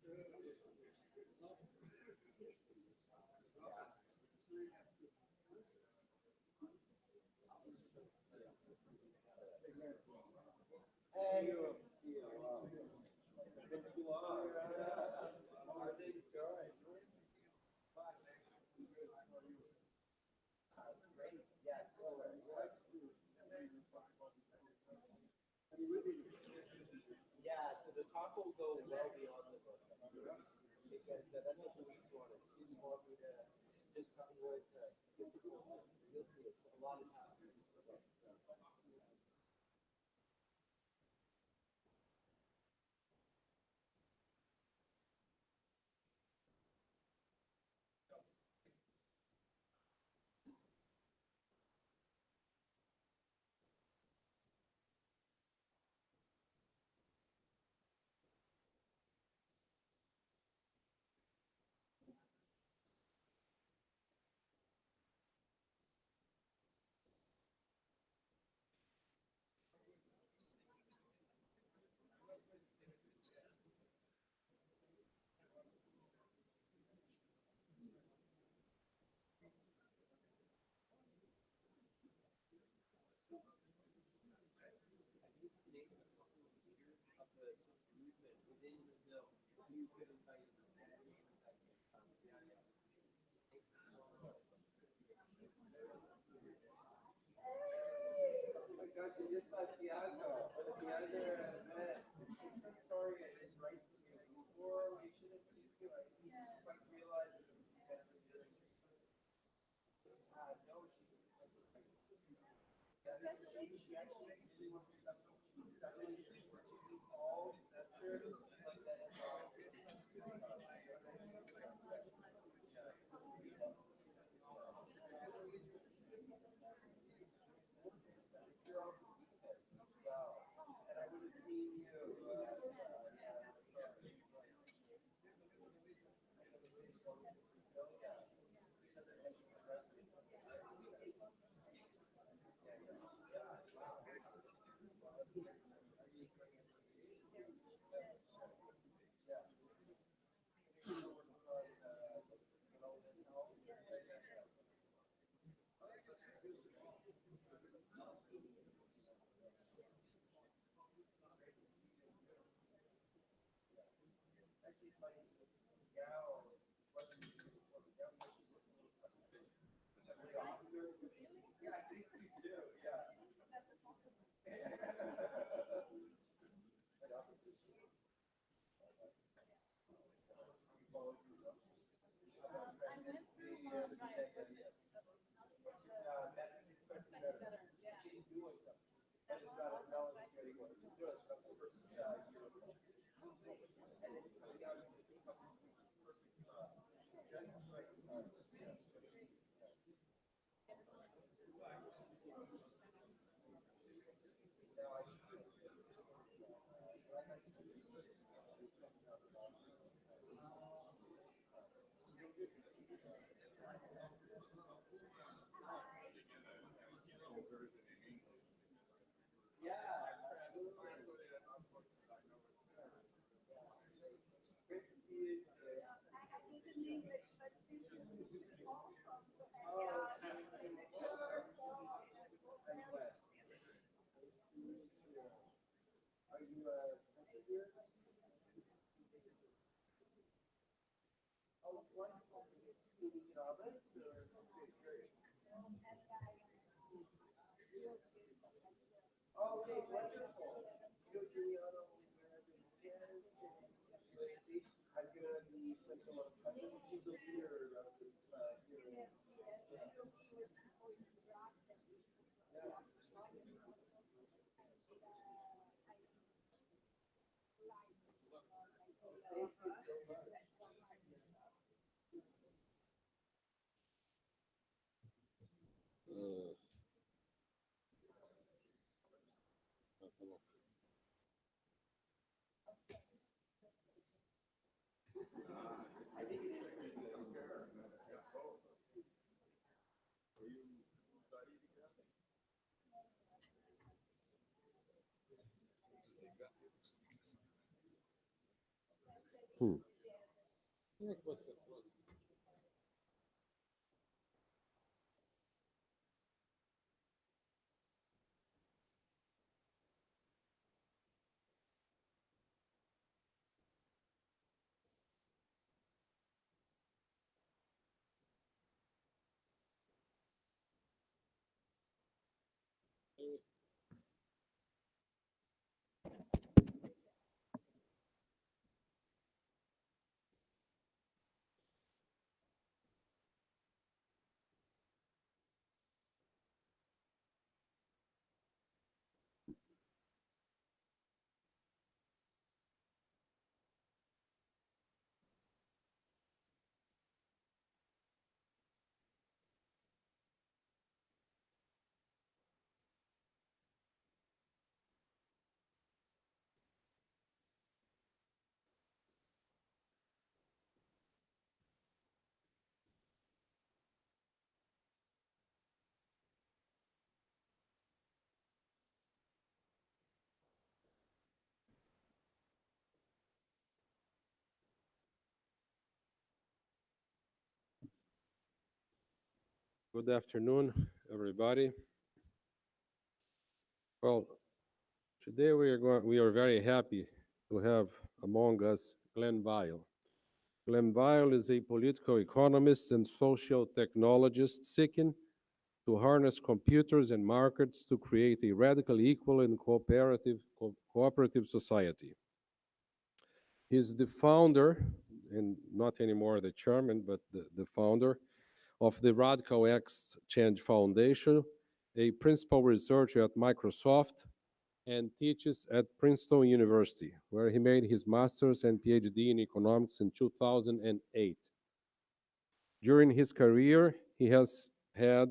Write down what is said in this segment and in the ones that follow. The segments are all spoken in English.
Hey, wow. It's been too long. How are things going? Great. Yes. Yeah, so the talk will go well beyond the book because that's what the weeks wanted. Didn't want me to just come with you'll see it's a lot of times. Of the movement within Brazil, you could invite the oh my gosh, I just saw Tiago. Tiago, sorry I didn't write to you before. We should have seen you. I didn't quite realize it was because of the no, she actually did she studied all semester like that. And I would have seen you. Yeah, I think you do. Yeah. Yeah, absolutely. Great to see you. Are you a here? Oh, wonderful. You need Java? Oh, okay, wonderful. You know, Juliana only where the weekend. I'm gonna be playing a lot of country. She's the leader of this here. Thank you so much. I think it is pretty good. Good afternoon, everybody. Well, today we are very happy to have among us Glenn Weil. Glenn Weil is a political economist and social technologist seeking to harness computers and markets to create a radically equal and cooperative society. He's the founder, and not anymore the chairman, but the founder of the Radical Exchange Foundation, a principal researcher at Microsoft, and teaches at Princeton University, where he made his master's and PhD in economics in 2008. During his career, he has had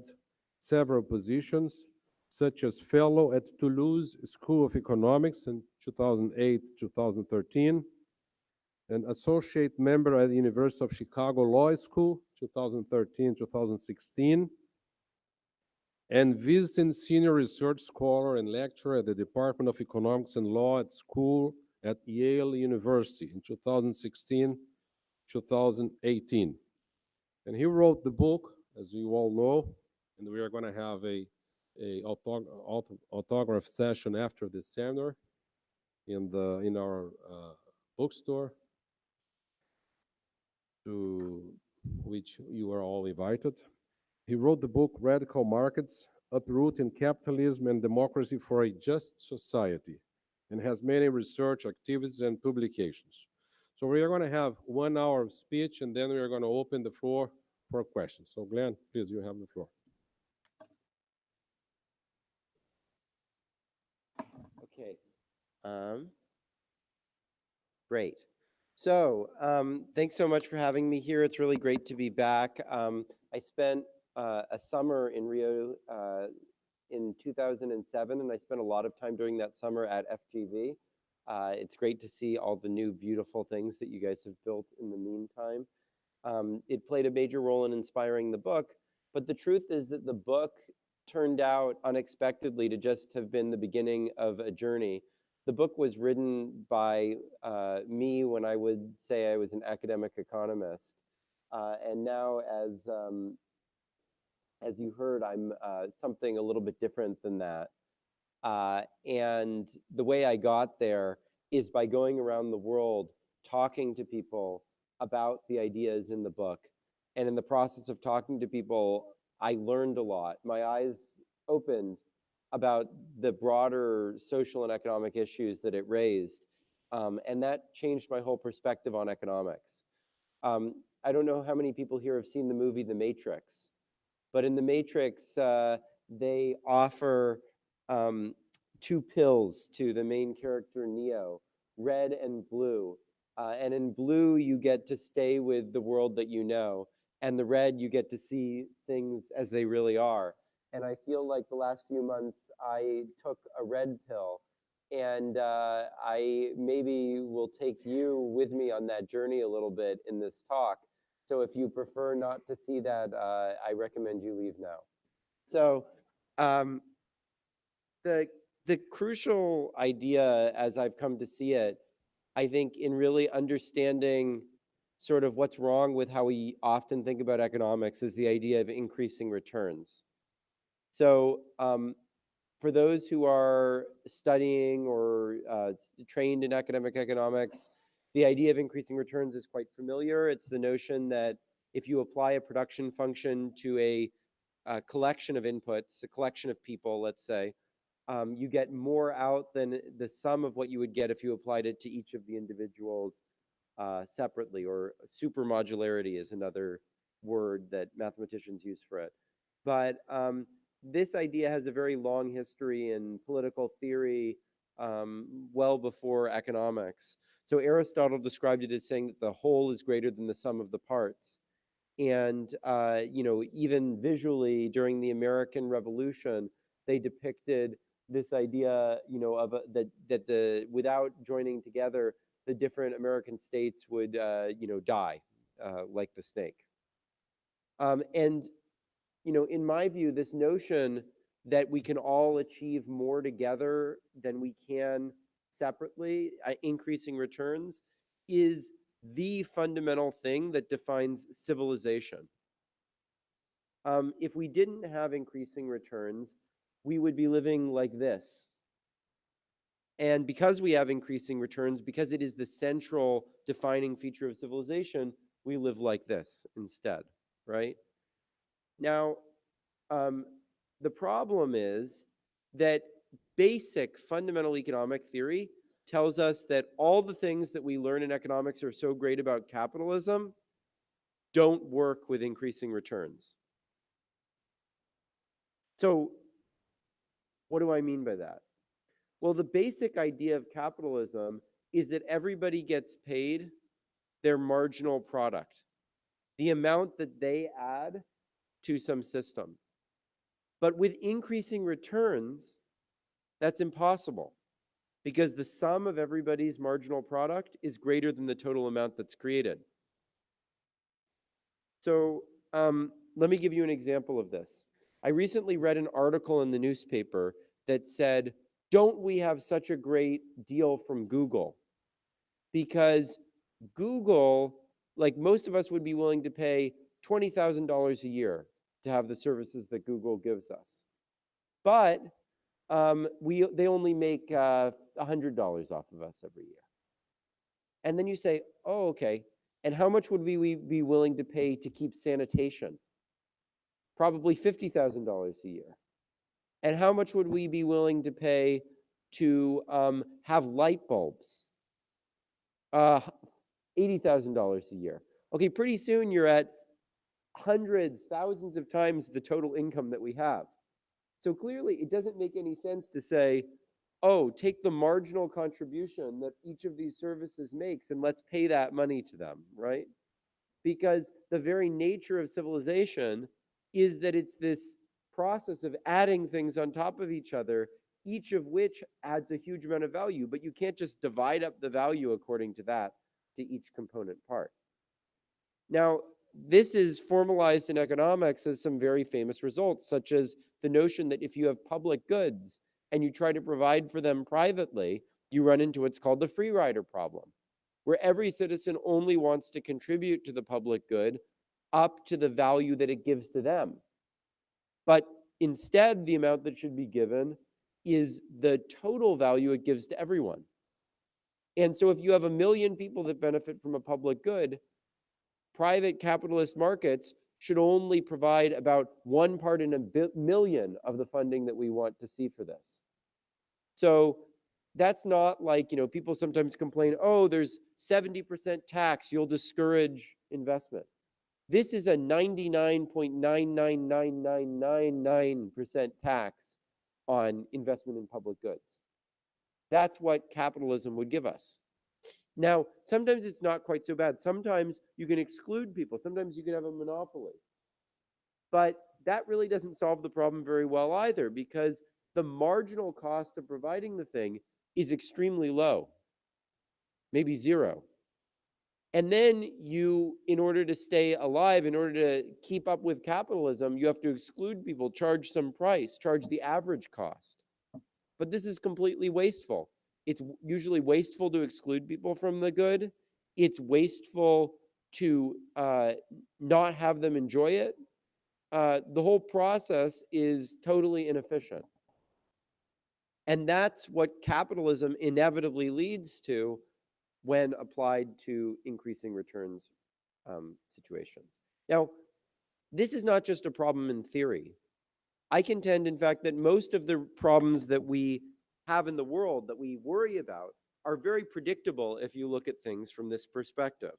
several positions, such as fellow at Toulouse School of Economics in 2008-2013, an associate member at the University of Chicago Law School, 2013-2016, and visiting senior research scholar and lecturer at the Department of Economics and Law at school at Yale University in 2016-2018. And he wrote the book, as you all know, and we are going to have a autograph session after this seminar in our bookstore, to which you are all invited. He wrote the book Radical Markets, Uprooting Capitalism and Democracy for a Just Society, and has many research activities and publications. So we are going to have 1 hour of speech, and then we are going to open the floor for questions. So Glenn, please, you have the floor. Okay. Great. So, thanks so much for having me here. It's really great to be back. I spent a summer in Rio in 2007, and I spent a lot of time during that summer at FGV. It's great to see all the new beautiful things that you guys have built in the meantime. It played a major role in inspiring the book, but the truth is that the book turned out unexpectedly to just have been the beginning of a journey. The book was written by me when I would say I was an academic economist. And now, as you heard, I'm something a little bit different than that. And the way I got there is by going around the world talking to people about the ideas in the book. And in the process of talking to people, I learned a lot. My eyes opened about the broader social and economic issues that it raised. And that changed my whole perspective on economics. I don't know how many people here have seen the movie The Matrix, but in The Matrix, they offer two pills to the main character, Neo, red and blue. And in blue, you get to stay with the world that you know. And the red, you get to see things as they really are. And I feel like the last few months, I took a red pill. And I maybe will take you with me on that journey a little bit in this talk. So if you prefer not to see that, I recommend you leave now. So um, the crucial idea, as I've come to see it, I think, in really understanding sort of what's wrong with how we often think about economics is the idea of increasing returns. So for those who are studying or trained in academic economics, the idea of increasing returns is quite familiar. It's the notion that if you apply a production function to a collection of inputs, a collection of people, let's say, you get more out than the sum of what you would get if you applied it to each of the individuals separately, or supermodularity is another word that mathematicians use for it. But this idea has a very long history in political theory, well before economics. So Aristotle described it as saying that the whole is greater than the sum of the parts. And even visually during the American Revolution, they depicted this idea, that the without joining together, the different American states would, die like the snake. And in my view, this notion that we can all achieve more together than we can separately, increasing returns, is the fundamental thing that defines civilization. If we didn't have increasing returns, we would be living like this. And because we have increasing returns, because it is the central defining feature of civilization, we live like this instead, right? Now, the problem is that basic fundamental economic theory tells us that all the things that we learn in economics are so great about capitalism don't work with increasing returns. So what do I mean by that? Well, the basic idea of capitalism is that everybody gets paid their marginal product, the amount that they add to some system. But with increasing returns, that's impossible, because the sum of everybody's marginal product is greater than the total amount that's created. So let me give you an example of this. I recently read an article in the newspaper that said, don't we have such a great deal from Google? Because Google, like most of us would be willing to pay $20,000 a year to have the services that Google gives us. But they only make $100 off of us every year. And then you say, oh, okay. And how much would we be willing to pay to keep sanitation? Probably $50,000 a year. And how much would we be willing to pay to have light bulbs? $80,000 a year. Okay, pretty soon you're at hundreds, thousands of times the total income that we have. So clearly it doesn't make any sense to say, oh, take the marginal contribution that each of these services makes and let's pay that money to them, right? Because the very nature of civilization is that it's this process of adding things on top of each other, each of which adds a huge amount of value, but you can't just divide up the value according to that to each component part. Now, this is formalized in economics as some very famous results, such as the notion that if you have public goods and you try to provide for them privately, you run into what's called the free rider problem, where every citizen only wants to contribute to the public good up to the value that it gives to them. But instead, the amount that should be given is the total value it gives to everyone. And so if you have 1 million people that benefit from a public good, private capitalist markets should only provide about 1 part in a million of the funding that we want to see for this. So that's not like, people sometimes complain, oh, there's 70% tax, you'll discourage investment. This is a 99.999999% tax on investment in public goods. That's what capitalism would give us. Now, sometimes it's not quite so bad. Sometimes you can exclude people. Sometimes you can have a monopoly. But that really doesn't solve the problem very well either, because the marginal cost of providing the thing is extremely low, maybe zero. And then you, in order to stay alive, in order to keep up with capitalism, you have to exclude people, charge some price, charge the average cost. But this is completely wasteful. It's usually wasteful to exclude people from the good. It's wasteful to not have them enjoy it, the whole process is totally inefficient. And that's what capitalism inevitably leads to when applied to increasing returns situations. Now, this is not just a problem in theory. I contend, in fact, that most of the problems that we have in the world that we worry about are very predictable if you look at things from this perspective.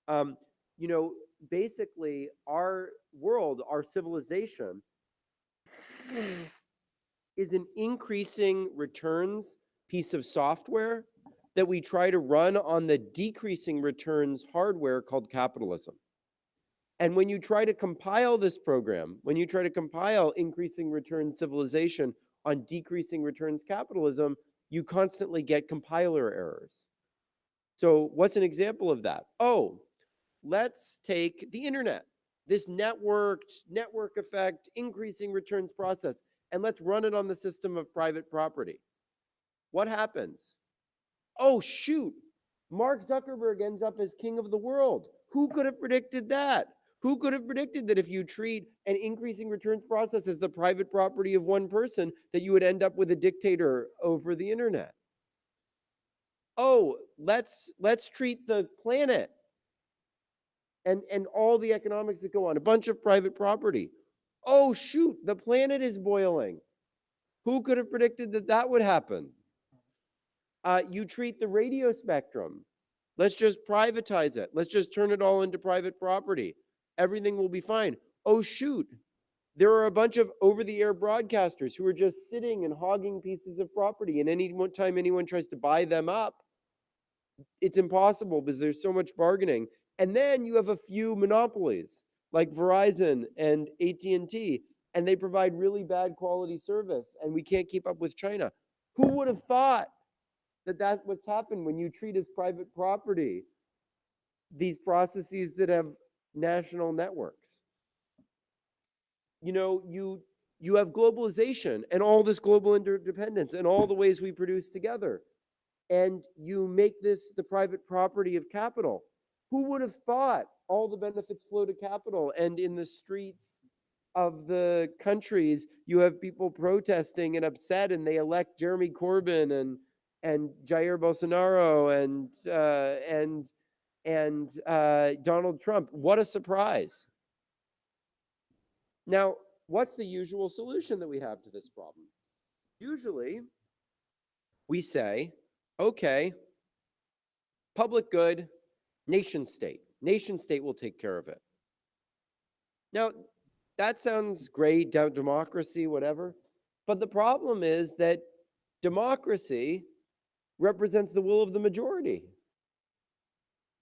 You know, basically, our world, our civilization, is an increasing returns piece of software that we try to run on the decreasing returns hardware called capitalism. And when you try to compile this program, when you try to compile increasing returns civilization on decreasing returns capitalism, you constantly get compiler errors. So what's an example of that? Oh, let's take the internet, this network effect, increasing returns process, and let's run it on the system of private property. What happens? Oh, shoot, Mark Zuckerberg ends up as king of the world. Who could have predicted that? Who could have predicted that if you treat an increasing returns process as the private property of one person, that you would end up with a dictator over the internet? Oh, let's treat the planet and all the economics that go on, a bunch of private property. Oh, shoot, the planet is boiling. Who could have predicted that that would happen? You treat the radio spectrum. Let's just privatize it. Let's just turn it all into private property. Everything will be fine. Oh, shoot. There are a bunch of over-the-air broadcasters who are just sitting and hogging pieces of property. And any time anyone tries to buy them up, it's impossible because there's so much bargaining. And then you have a few monopolies like Verizon and AT&T, and they provide really bad quality service, and we can't keep up with China. Who would have thought that that's what's happened when you treat as private property these processes that have national networks? You know, you have globalization and all this global interdependence and all the ways we produce together, and you make this the private property of capital. Who would have thought all the benefits flow to capital, and in the streets of the countries you have people protesting and upset, and they elect Jeremy Corbyn and Jair Bolsonaro and Donald Trump? What a surprise. Now, what's the usual solution that we have to this problem? Usually, we say, okay, public good, nation state. Nation state will take care of it. Now, that sounds great, democracy, whatever. But the problem is that democracy represents the will of the majority.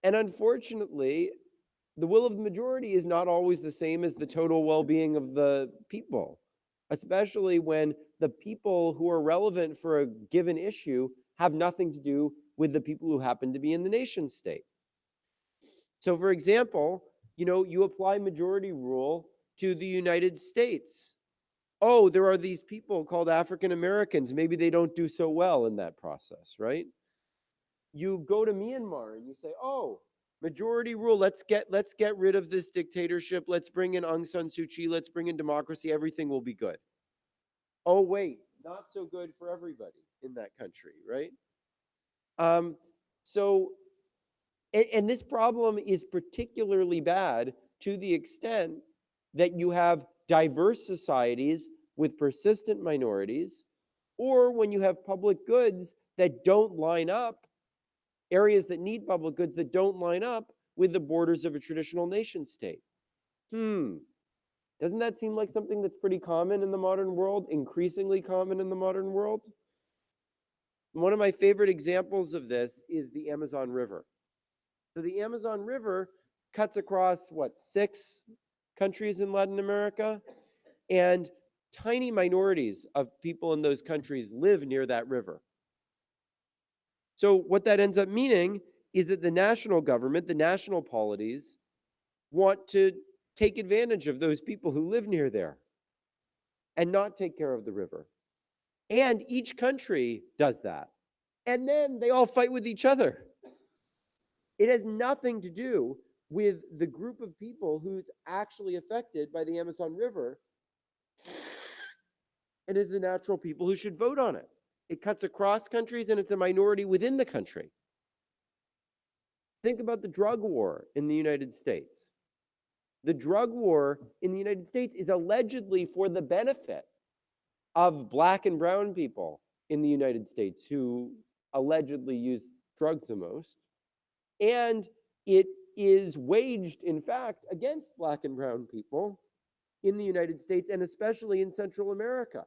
And unfortunately, the will of the majority is not always the same as the total well-being of the people, especially when the people who are relevant for a given issue have nothing to do with the people who happen to be in the nation state. So for example, you know, you apply majority rule to the United States. Oh, there are these people called African Americans. Maybe they don't do so well in that process, right? You go to Myanmar and you say, oh, majority rule, let's get rid of this dictatorship. Let's bring in Aung San Suu Kyi. Let's bring in democracy. Everything will be good. Oh, wait, not so good for everybody in that country, right? And this problem is particularly bad to the extent that you have diverse societies with persistent minorities, or when you have public goods that don't line up, areas that need public goods that don't line up with the borders of a traditional nation state. Doesn't that seem like something that's pretty common in the modern world, increasingly common in the modern world? One of my favorite examples of this is the Amazon River. So the Amazon River cuts across, 6 countries in Latin America, and tiny minorities of people in those countries live near that river. So what that ends up meaning is that the national government, the national polities, want to take advantage of those people who live near there and not take care of the river. And each country does that. And then they all fight with each other. It has nothing to do with the group of people who's actually affected by the Amazon River and is the natural people who should vote on it. It cuts across countries and it's a minority within the country. Think about the drug war in the United States. The drug war in the United States is allegedly for the benefit of Black and brown people in the United States who allegedly use drugs the most. And it is waged, in fact, against Black and brown people in the United States and especially in Central America.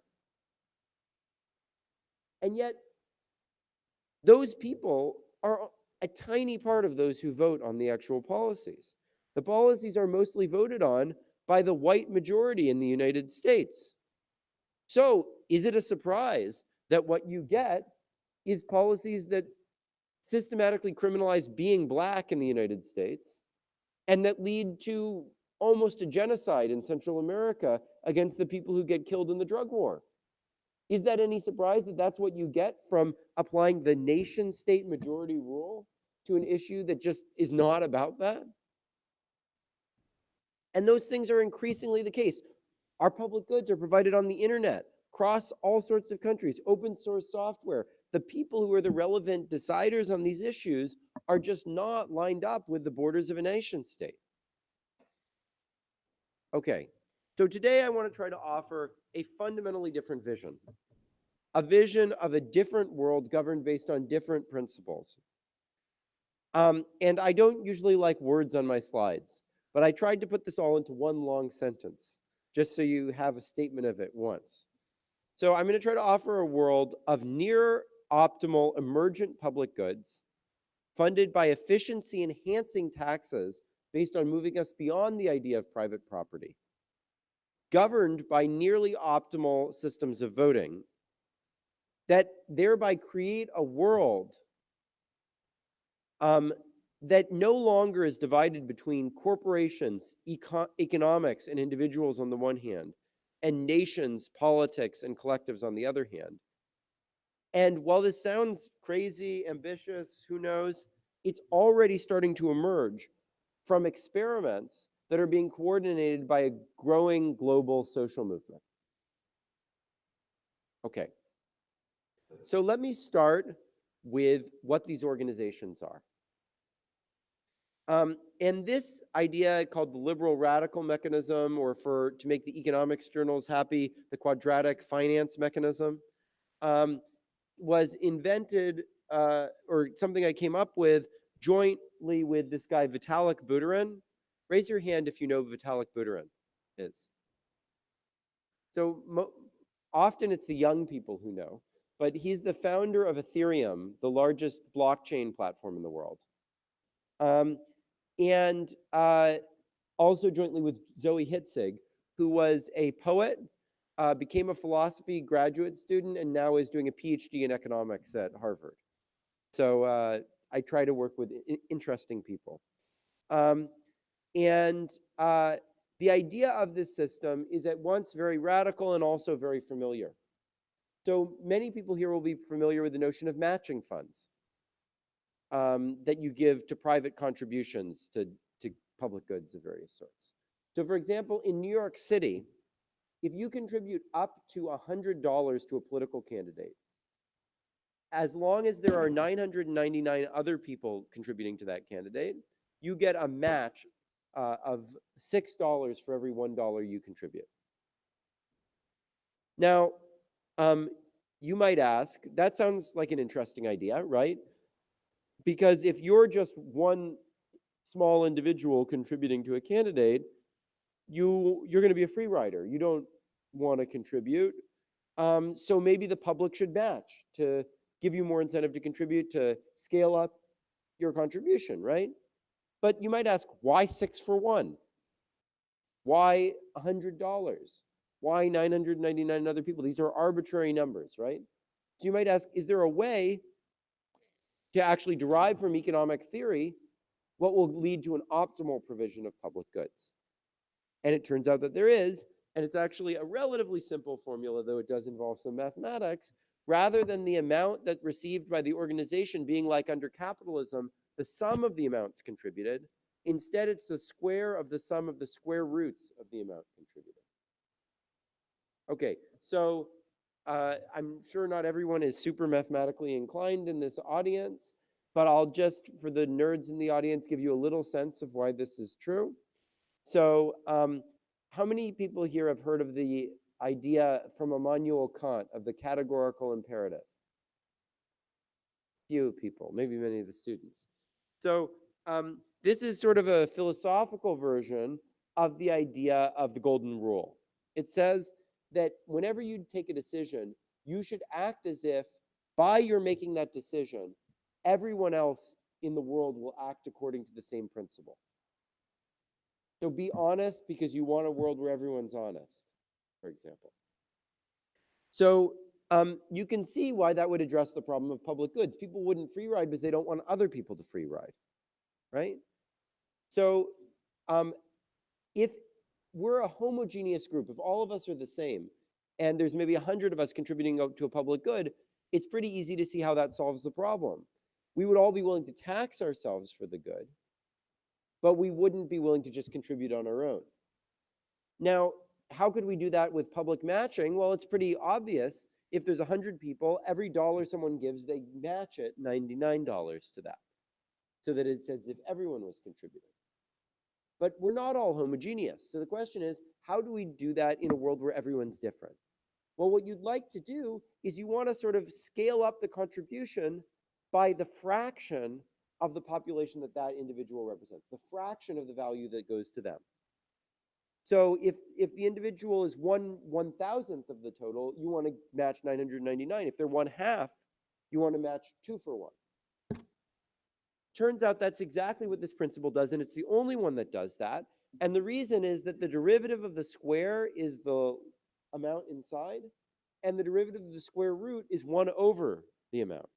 And yet, those people are a tiny part of those who vote on the actual policies. The policies are mostly voted on by the white majority in the United States. So, is it a surprise that what you get is policies that systematically criminalize being Black in the United States and that lead to almost a genocide in Central America against the people who get killed in the drug war? Is that any surprise that that's what you get from applying the nation-state majority rule to an issue that just is not about that? And those things are increasingly the case. Our public goods are provided on the internet, across all sorts of countries, open source software. The people who are the relevant deciders on these issues are just not lined up with the borders of a nation state. Okay, so today I want to try to offer a fundamentally different vision. A vision of a different world governed based on different principles. And I don't usually like words on my slides, but I tried to put this all into one long sentence, just so you have a statement of it once. So I'm going to try to offer a world of near optimal emergent public goods funded by efficiency enhancing taxes based on moving us beyond the idea of private property, governed by nearly optimal systems of voting that thereby create a world that no longer is divided between corporations, economics, and individuals on the one hand, and nations, politics, and collectives on the other hand. And while this sounds crazy, ambitious, who knows, it's already starting to emerge from experiments that are being coordinated by a growing global social movement. Okay. So let me start with what these organizations are. And this idea called the liberal radical mechanism, or to make the economics journals happy, the quadratic finance mechanism, was invented, or something I came up with jointly with this guy, Vitalik Buterin. Raise your hand if you know who Vitalik Buterin is. So often it's the young people who know, but he's the founder of Ethereum, the largest blockchain platform in the world. And also jointly with Zoe Hitzig, who was a poet, became a philosophy graduate student, and now is doing a PhD in economics at Harvard. So I try to work with interesting people. And the idea of this system is at once very radical and also very familiar. So many people here will be familiar with the notion of matching funds that you give to private contributions to public goods of various sorts. So for example, in New York City, if you contribute up to $100 to a political candidate, as long as there are 999 other people contributing to that candidate, you get a match of $6 for every $1 you contribute. Now, you might ask, that sounds like an interesting idea, right? Because if you're just one small individual contributing to a candidate, you're going to be a free rider. You don't want to contribute. So maybe the public should match to give you more incentive to contribute, to scale up your contribution, right? But you might ask, why 6 for 1? Why $100? Why 999 other people? These are arbitrary numbers, right? So you might ask, is there a way to actually derive from economic theory what will lead to an optimal provision of public goods? And it turns out that there is, and it's actually a relatively simple formula, though it does involve some mathematics. Rather than the amount that received by the organization being like under capitalism, the sum of the amounts contributed, Instead, it's the square of the sum of the square roots of the amount contributed. Okay, so I'm sure not everyone is super mathematically inclined in this audience, but I'll just, for the nerds in the audience, give you a little sense of why this is true. So how many people here have heard of the idea from Immanuel Kant of the categorical imperative? Few people, maybe many of the students. So this is sort of a philosophical version of the idea of the golden rule. It says that whenever you take a decision, you should act as if by your making that decision, everyone else in the world will act according to the same principle. So be honest because you want a world where everyone's honest, for example. So you can see why that would address the problem of public goods. People wouldn't free ride because they don't want other people to free ride, right? So if we're a homogeneous group, if all of us are the same, and there's maybe 100 of us contributing to a public good, it's pretty easy to see how that solves the problem. We would all be willing to tax ourselves for the good, but we wouldn't be willing to just contribute on our own. Now, how could we do that with public matching? Well, it's pretty obvious. If there's 100 people, every dollar someone gives, they match it $99 to that, so that it's as if everyone was contributing. But we're not all homogeneous. So the question is, how do we do that in a world where everyone's different? Well, what you'd like to do is you want to sort of scale up the contribution by the fraction of the population that that individual represents, the fraction of the value that goes to them. So if the individual is 1/1000th of the total, you want to match 999. If they're 1/2, you want to match 2 for 1. Turns out that's exactly what this principle does, and it's the only one that does that. And the reason is that the derivative of the square is the amount inside, and the derivative of the square root is 1 over the amount.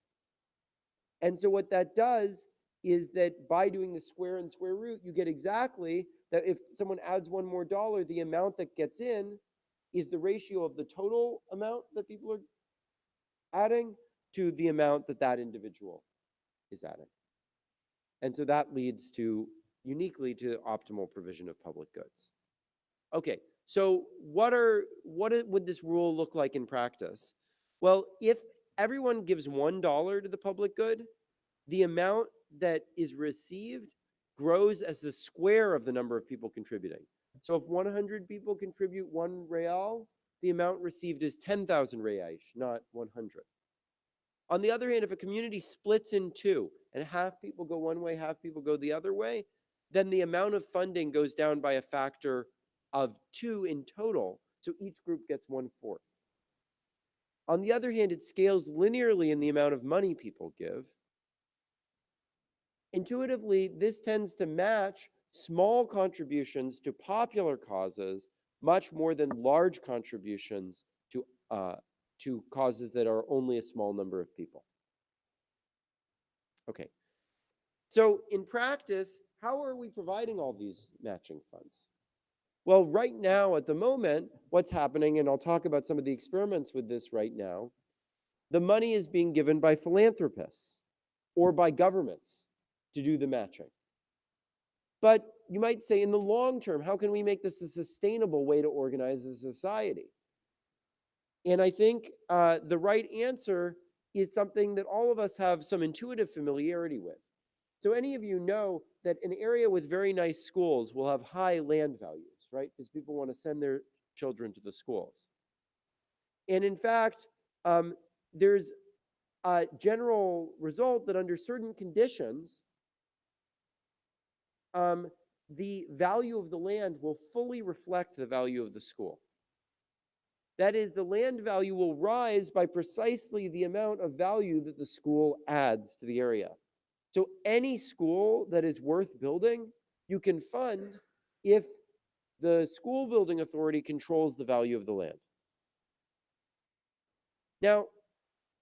And so what that does is that by doing the square and square root, you get exactly that if someone adds $1 more, the amount that gets in is the ratio of the total amount that people are adding to the amount that that individual is adding. And so that leads to, uniquely, to optimal provision of public goods. Okay, so what would this rule look like in practice? Well, if everyone gives $1 to the public good, the amount that is received grows as the square of the number of people contributing. So if 100 people contribute 1 real, the amount received is 10,000 reais, not 100. On the other hand, if a community splits in two, and half people go one way, half people go the other way, then the amount of funding goes down by a factor of 2 in total, so each group gets 1/4. On the other hand, it scales linearly in the amount of money people give. Intuitively, this tends to match small contributions to popular causes much more than large contributions to causes that are only a small number of people. Okay, so in practice, how are we providing all these matching funds? Well, right now, at the moment, what's happening, and I'll talk about some of the experiments with this right now, the money is being given by philanthropists or by governments to do the matching. But you might say, in the long term, how can we make this a sustainable way to organize a society? And I think the right answer is something that all of us have some intuitive familiarity with. So any of you know that an area with very nice schools will have high land values, right? Because people want to send their children to the schools. And in fact, there's a general result that under certain conditions, the value of the land will fully reflect the value of the school. That is, the land value will rise by precisely the amount of value that the school adds to the area. So any school that is worth building, you can fund if the school building authority controls the value of the land. Now,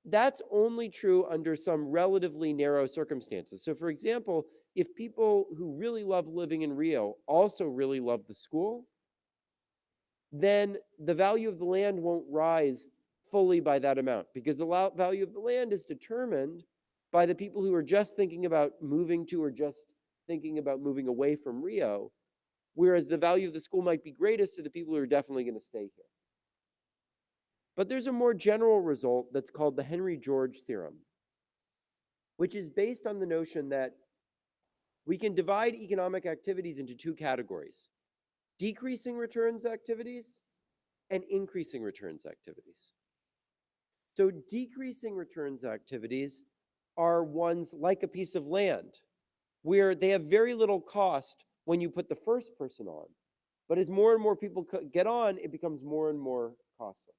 that's only true under some relatively narrow circumstances. So for example, if people who really love living in Rio also really love the school, then the value of the land won't rise fully by that amount, because the value of the land is determined by the people who are just thinking about moving to or just thinking about moving away from Rio, whereas the value of the school might be greatest to the people who are definitely going to stay here. But there's a more general result that's called the Henry-George theorem, which is based on the notion that we can divide economic activities into two categories: decreasing returns activities and increasing returns activities. So decreasing returns activities are ones like a piece of land, where they have very little cost when you put the first person on. But as more and more people get on, it becomes more and more costly.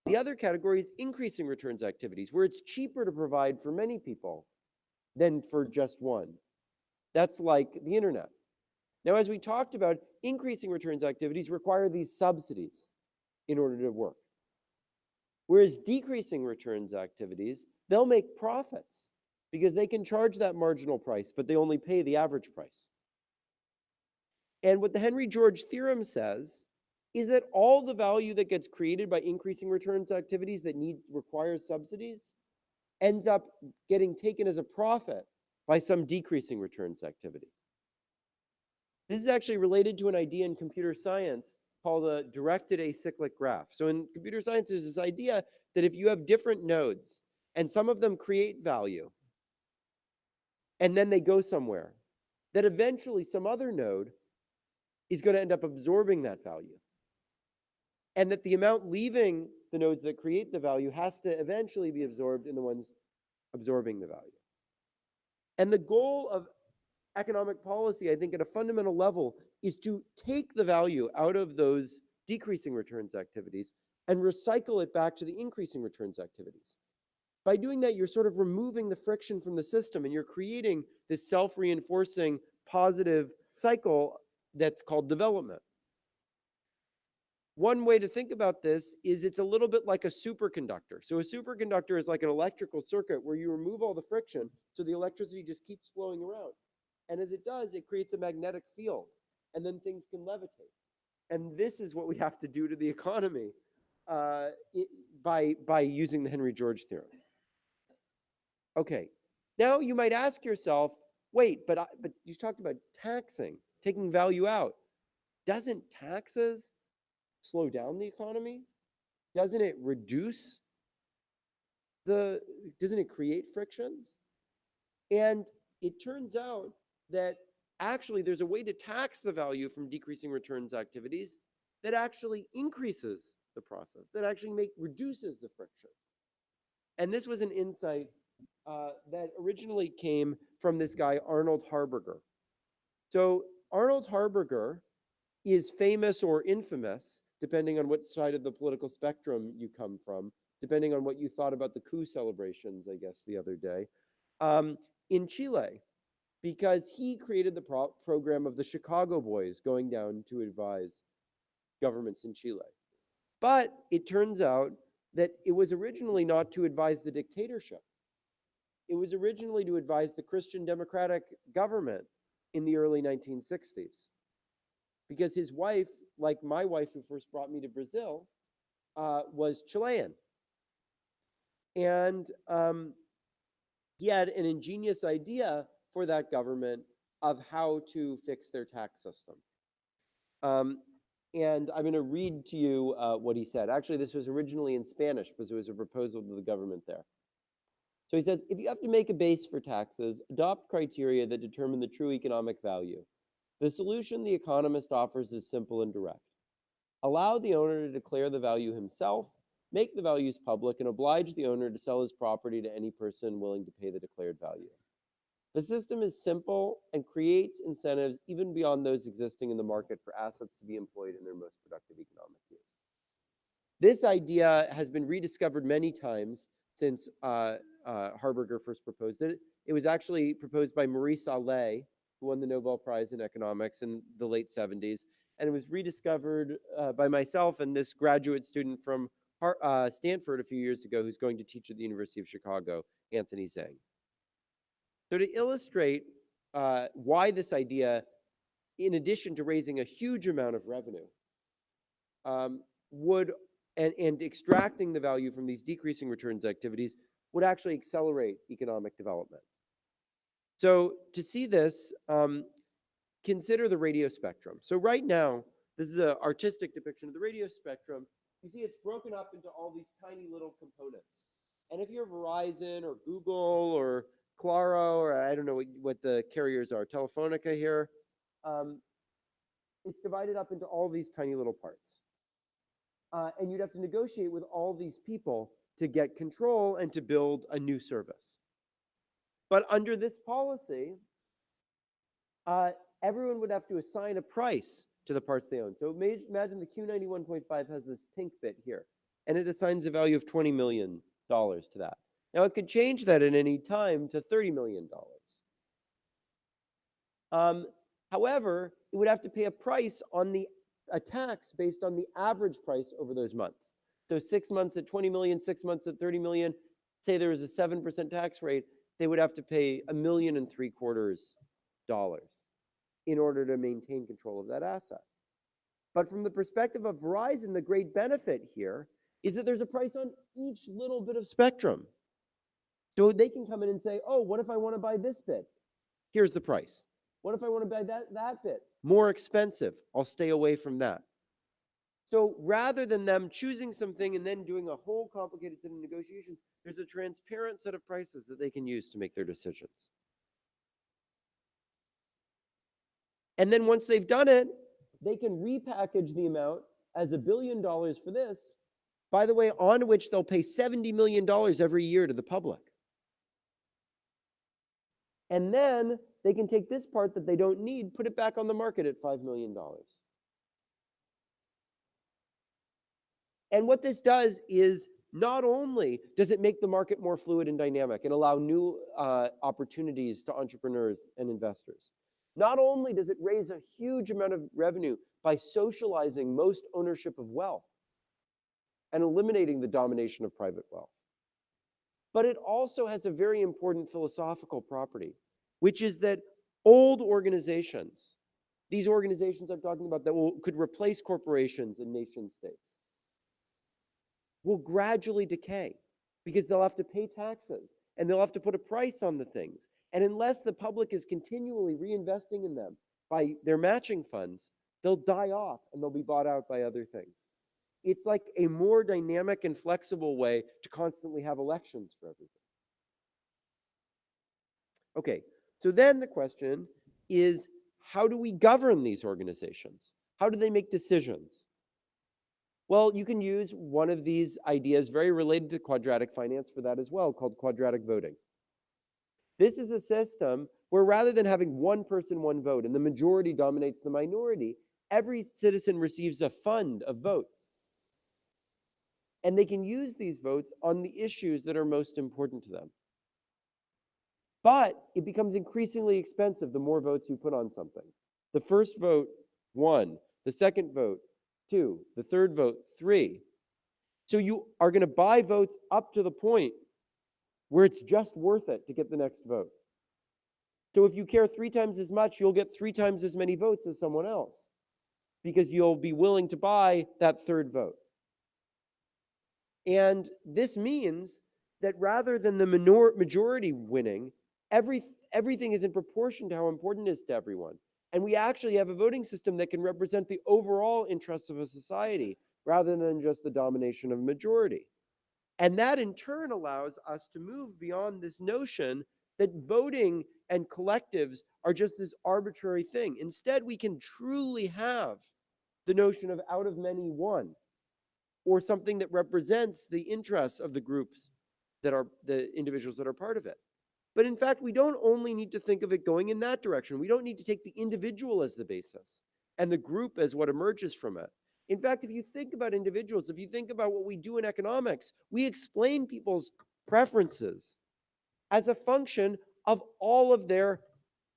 The other category is increasing returns activities, where it's cheaper to provide for many people than for just one. That's like the internet. Now, as we talked about, increasing returns activities require these subsidies in order to work. Whereas decreasing returns activities, they'll make profits because they can charge that marginal price, but they only pay the average price. And what the Henry-George theorem says is that all the value that gets created by increasing returns activities that requires subsidies ends up getting taken as a profit by some decreasing returns activity. This is actually related to an idea in computer science called a directed acyclic graph. So in computer science, there's this idea that if you have different nodes and some of them create value and then they go somewhere, that eventually some other node is going to end up absorbing that value. And that the amount leaving the nodes that create the value has to eventually be absorbed in the ones absorbing the value. And the goal of economic policy, I think, at a fundamental level, is to take the value out of those decreasing returns activities and recycle it back to the increasing returns activities. By doing that, you're sort of removing the friction from the system and you're creating this self-reinforcing positive cycle that's called development. One way to think about this is it's a little bit like a superconductor. So a superconductor is like an electrical circuit where you remove all the friction so the electricity just keeps flowing around. And as it does, it creates a magnetic field, and then things can levitate. And this is what we have to do to the economy by using the Henry-George theorem. Okay, now you might ask yourself, wait, but you talked about taxing, taking value out. Doesn't taxes slow down the economy? Doesn't it doesn't it create frictions? And it turns out that actually there's a way to tax the value from decreasing returns activities that actually increases the process, that actually reduces the friction. And this was an insight that originally came from this guy, Arnold Harberger. So Arnold Harberger is famous or infamous, depending on what side of the political spectrum you come from, depending on what you thought about the coup celebrations, I guess, the other day, in Chile, because he created the program of the Chicago Boys going down to advise governments in Chile. But it turns out that it was originally not to advise the dictatorship. It was originally to advise the Christian democratic government in the early 1960s. Because his wife, like my wife who first brought me to Brazil, was Chilean. And he had an ingenious idea for that government of how to fix their tax system. And I'm going to read to you what he said. Actually, this was originally in Spanish because it was a proposal to the government there. So he says, if you have to make a base for taxes, adopt criteria that determine the true economic value. The solution the economist offers is simple and direct. Allow the owner to declare the value himself, make the values public, and oblige the owner to sell his property to any person willing to pay the declared value. The system is simple and creates incentives even beyond those existing in the market for assets to be employed in their most productive economic use. This idea has been rediscovered many times since Harberger first proposed it. It was actually proposed by Maurice Allais, who won the Nobel Prize in economics in the late 70s. And it was rediscovered by myself and this graduate student from Stanford a few years ago who's going to teach at the University of Chicago, Anthony Zhang. So to illustrate why this idea, in addition to raising a huge amount of revenue, and extracting the value from these decreasing returns activities would actually accelerate economic development. So to see this, consider the radio spectrum. So right now, this is an artistic depiction of the radio spectrum. You see it's broken up into all these tiny little components. And if you're Verizon or Google or Claro, or I don't know what the carriers are, Telefonica here, it's divided up into all these tiny little parts. And you'd have to negotiate with all these people to get control and to build a new service. But under this policy, everyone would have to assign a price to the parts they own. So imagine the Q91.5 has this pink bit here, and it assigns a value of $20 million to that. Now, it could change that at any time to $30 million. However, it would have to pay a price on a tax based on the average price over those months. So 6 months at 20 million, 6 months at 30 million, say there was a 7% tax rate, they would have to pay $1.75 million in order to maintain control of that asset. But from the perspective of Verizon, the great benefit here is that there's a price on each little bit of spectrum. So they can come in and say, oh, what if I want to buy this bit? Here's the price. What if I want to buy that bit? More expensive. I'll stay away from that. So rather than them choosing something and then doing a whole complicated set of negotiations, there's a transparent set of prices that they can use to make their decisions. And then once they've done it, they can repackage the amount as $1 billion for this, by the way, on which they'll pay $70 million every year to the public. And then they can take this part that they don't need, put it back on the market at $5 million. And what this does is not only does it make the market more fluid and dynamic and allow new opportunities to entrepreneurs and investors, not only does it raise a huge amount of revenue by socializing most ownership of wealth and eliminating the domination of private wealth, but it also has a very important philosophical property, which is that old organizations, these organizations I'm talking about that could replace corporations and nation states, will gradually decay because they'll have to pay taxes and they'll have to put a price on the things. And unless the public is continually reinvesting in them by their matching funds, they'll die off and they'll be bought out by other things. It's like a more dynamic and flexible way to constantly have elections for everything. Okay, so then the question is, how do we govern these organizations? How do they make decisions? Well, you can use one of these ideas very related to quadratic finance for that as well, called quadratic voting. This is a system where rather than having one person, one vote, and the majority dominates the minority, every citizen receives a fund of votes. And they can use these votes on the issues that are most important to them. But it becomes increasingly expensive the more votes you put on something. The first vote, 1. The second vote, 2. The third vote, 3. So you are going to buy votes up to the point where it's just worth it to get the next vote. So if you care 3 times as much, you'll get 3 times as many votes as someone else because you'll be willing to buy that third vote. And this means that rather than the majority winning, everything is in proportion to how important it is to everyone. And we actually have a voting system that can represent the overall interests of a society rather than just the domination of a majority. And that in turn allows us to move beyond this notion that voting and collectives are just this arbitrary thing. Instead, we can truly have the notion of out of many one, or something that represents the interests of the groups that are the individuals that are part of it. But in fact, we don't only need to think of it going in that direction. We don't need to take the individual as the basis and the group as what emerges from it. In fact, if you think about individuals, if you think about what we do in economics, we explain people's preferences as a function of all of their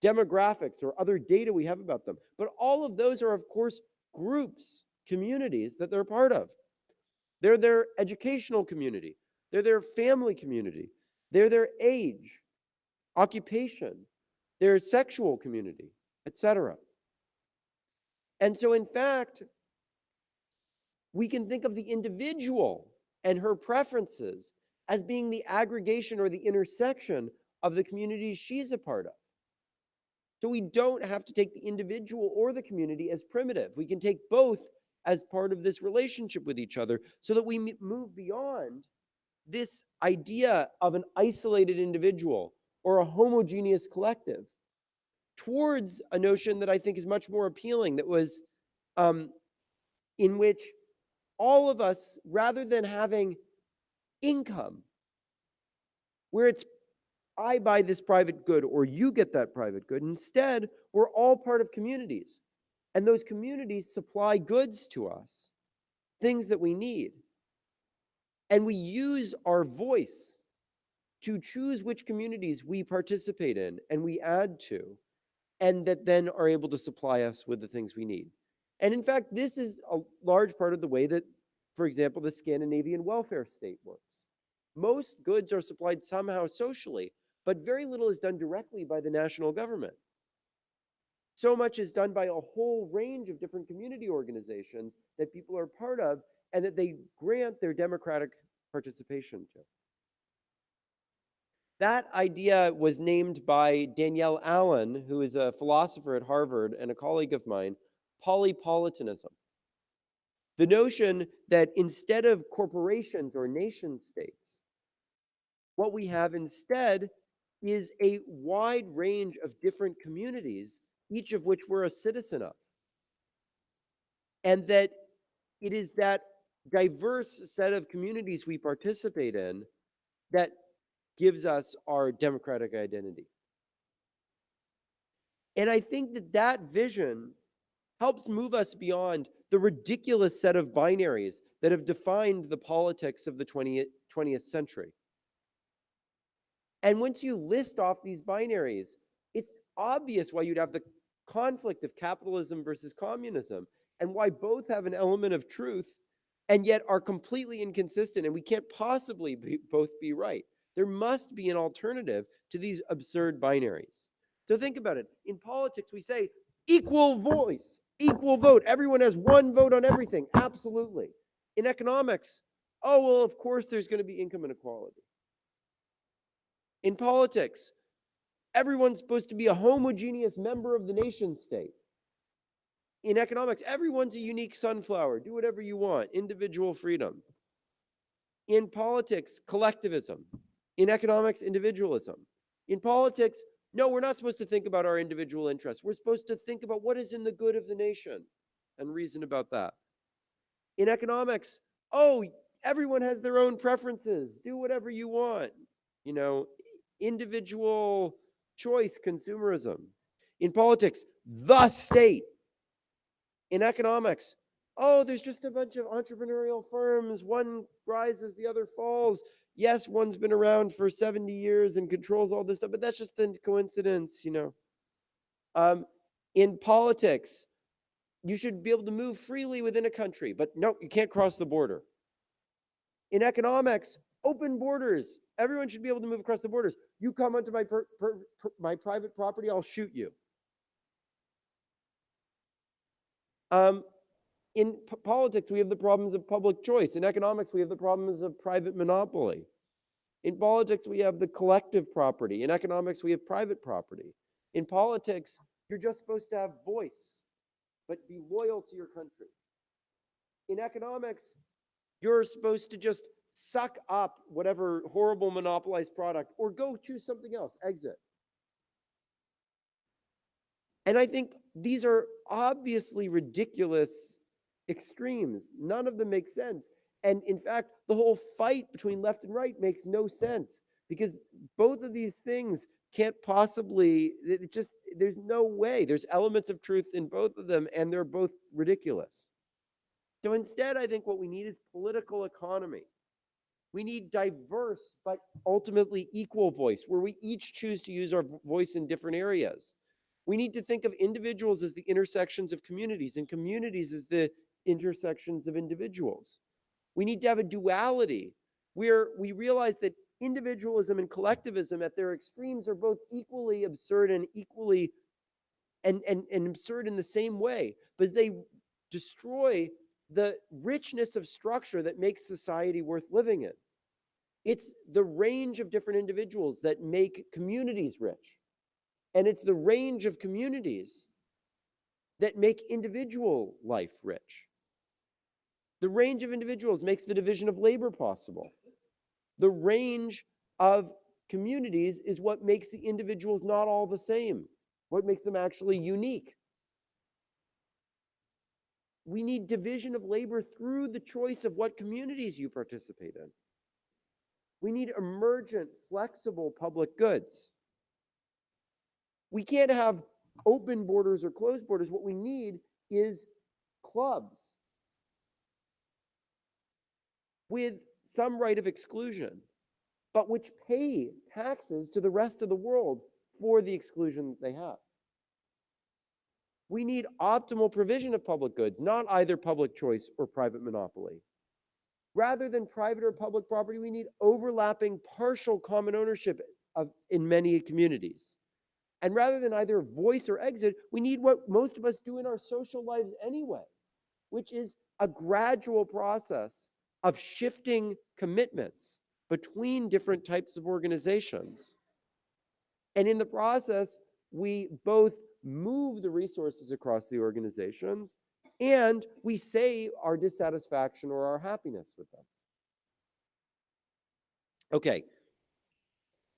demographics or other data we have about them. But all of those are, of course, groups, communities that they're part of. They're their educational community. They're their family community. They're their age, occupation, their sexual community, etc. And so, in fact, we can think of the individual and her preferences as being the aggregation or the intersection of the communities she's a part of. So we don't have to take the individual or the community as primitive. We can take both as part of this relationship with each other so that we move beyond this idea of an isolated individual or a homogeneous collective towards a notion that I think is much more appealing, that was in which all of us, rather than having income, where it's I buy this private good or you get that private good, instead, we're all part of communities. And those communities supply goods to us, things that we need. And we use our voice to choose which communities we participate in and we add to, and that then are able to supply us with the things we need. And in fact, this is a large part of the way that, for example, the Scandinavian welfare state works. Most goods are supplied somehow socially, but very little is done directly by the national government. So much is done by a whole range of different community organizations that people are part of and that they grant their democratic participation to. That idea was named by Danielle Allen, who is a philosopher at Harvard and a colleague of mine, polypolitanism. The notion that instead of corporations or nation states, what we have instead is a wide range of different communities, each of which we're a citizen of. And that it is that diverse set of communities we participate in that gives us our democratic identity. And I think that that vision helps move us beyond the ridiculous set of binaries that have defined the politics of the 20th century. And once you list off these binaries, it's obvious why you'd have the conflict of capitalism versus communism, and why both have an element of truth and yet are completely inconsistent, and we can't possibly both be right. There must be an alternative to these absurd binaries. So think about it. In politics, we say equal voice, equal vote. Everyone has one vote on everything. Absolutely. In economics, oh, well, of course there's going to be income inequality. In politics, everyone's supposed to be a homogeneous member of the nation state. In economics, everyone's a unique sunflower. Do whatever you want. Individual freedom. In politics, collectivism. In economics, individualism. In politics, no, we're not supposed to think about our individual interests. We're supposed to think about what is in the good of the nation and reason about that. In economics, oh, everyone has their own preferences. Do whatever you want. You know, individual choice, consumerism. In politics, the state. In economics, oh, there's just a bunch of entrepreneurial firms. One rises, the other falls. Yes, one's been around for 70 years and controls all this stuff, but that's just a coincidence, you know. In politics, you should be able to move freely within a country, but no, you can't cross the border. In economics, open borders. Everyone should be able to move across the borders. You come onto my private property, I'll shoot you. In politics, we have the problems of public choice. In economics, we have the problems of private monopoly. In politics, we have the collective property. In economics, we have private property. In politics, you're just supposed to have voice, but be loyal to your country. In economics, you're supposed to just suck up whatever horrible monopolized product or go choose something else, exit. And I think these are obviously ridiculous extremes. None of them make sense. And in fact, the whole fight between left and right makes no sense because both of these things can't possibly, there's no way. There's elements of truth in both of them, and they're both ridiculous. So instead, I think what we need is political economy. We need diverse, but ultimately equal voice, where we each choose to use our voice in different areas. We need to think of individuals as the intersections of communities, and communities as the intersections of individuals. We need to have a duality where we realize that individualism and collectivism at their extremes are both equally absurd and equally and absurd in the same way, because they destroy the richness of structure that makes society worth living in. It's the range of different individuals that make communities rich. And it's the range of communities that make individual life rich. The range of individuals makes the division of labor possible. The range of communities is what makes the individuals not all the same, what makes them actually unique. We need division of labor through the choice of what communities you participate in. We need emergent, flexible public goods. We can't have open borders or closed borders. What we need is clubs with some right of exclusion, but which pay taxes to the rest of the world for the exclusion that they have. We need optimal provision of public goods, not either public choice or private monopoly. Rather than private or public property, we need overlapping partial common ownership in many communities. And rather than either voice or exit, we need what most of us do in our social lives anyway, which is a gradual process of shifting commitments between different types of organizations. And in the process, we both move the resources across the organizations and we save our dissatisfaction or our happiness with them. Okay.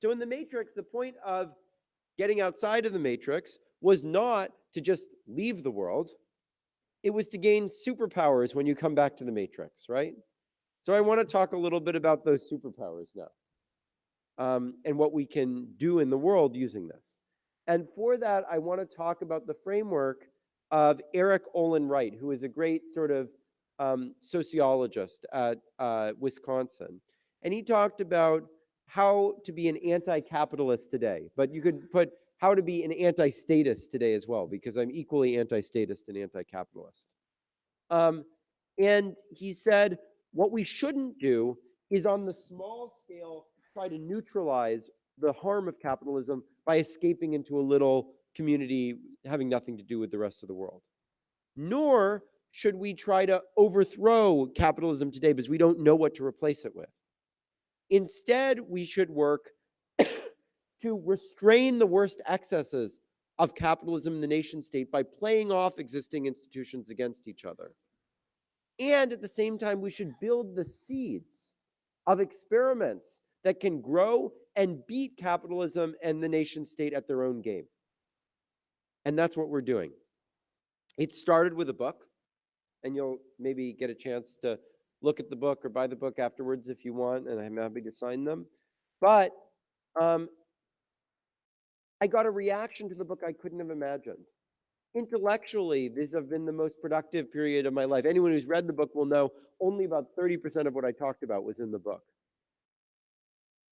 So in the matrix, the point of getting outside of the matrix was not to just leave the world. It was to gain superpowers when you come back to the matrix, right? So I want to talk a little bit about those superpowers now, and what we can do in the world using this. And for that, I want to talk about the framework of Eric Olin Wright, who is a great sort of sociologist at Wisconsin. And he talked about how to be an anti-capitalist today, but you could put how to be an anti-statist today as well, because I'm equally anti-statist and anti-capitalist. And he said, what we shouldn't do is on the small scale try to neutralize the harm of capitalism by escaping into a little community having nothing to do with the rest of the world. Nor should we try to overthrow capitalism today because we don't know what to replace it with. Instead, we should work to restrain the worst excesses of capitalism in the nation state by playing off existing institutions against each other. And at the same time, we should build the seeds of experiments that can grow and beat capitalism and the nation state at their own game. And that's what we're doing. It started with a book, and you'll maybe get a chance to look at the book or buy the book afterwards if you want, and I'm happy to sign them. But I got a reaction to the book I couldn't have imagined. Intellectually, these have been the most productive period of my life. Anyone who's read the book will know only about 30% of what I talked about was in the book.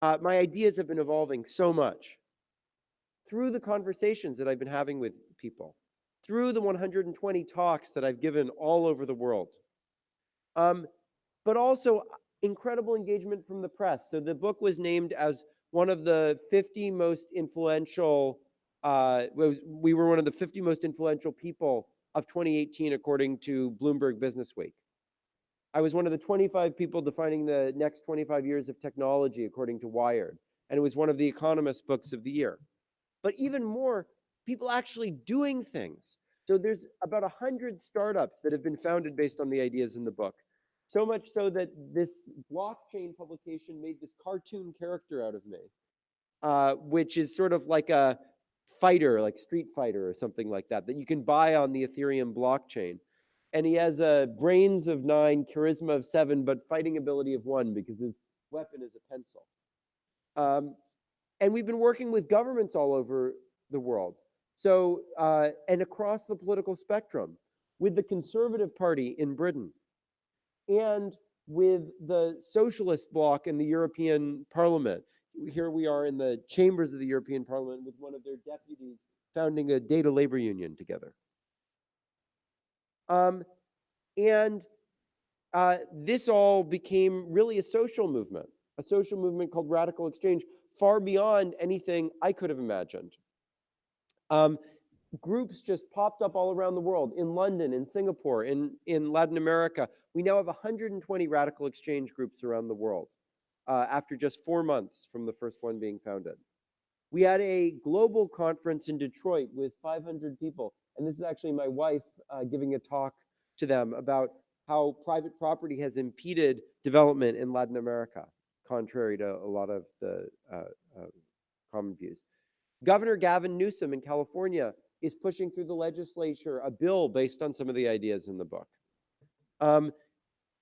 My ideas have been evolving so much through the conversations that I've been having with people, through the 120 talks that I've given all over the world, but also incredible engagement from the press. So the book was named as one of the 50 most influential, we were one of the 50 most influential people of 2018, according to Bloomberg Businessweek. I was one of the 25 people defining the next 25 years of technology, according to Wired. And it was one of the Economist books of the year. But even more, people actually doing things. So there's about 100 startups that have been founded based on the ideas in the book. So much so that this blockchain publication made this cartoon character out of me, which is sort of like a fighter, like Street Fighter or something like that, that you can buy on the Ethereum blockchain. And he has brains of 9, charisma of 7, but fighting ability of 1 because his weapon is a pencil. And we've been working with governments all over the world. So, and across the political spectrum, with the Conservative Party in Britain, and with the Socialist Bloc in the European Parliament. Here we are in the chambers of the European Parliament with one of their deputies founding a data labor union together. This all became really a social movement called Radical Exchange, far beyond anything I could have imagined. Groups just popped up all around the world, in London, in Singapore, in Latin America. We now have 120 Radical Exchange groups around the world after just 4 months from the first one being founded. We had a global conference in Detroit with 500 people. And this is actually my wife giving a talk to them about how private property has impeded development in Latin America, contrary to a lot of the common views. Governor Gavin Newsom in California is pushing through the legislature a bill based on some of the ideas in the book.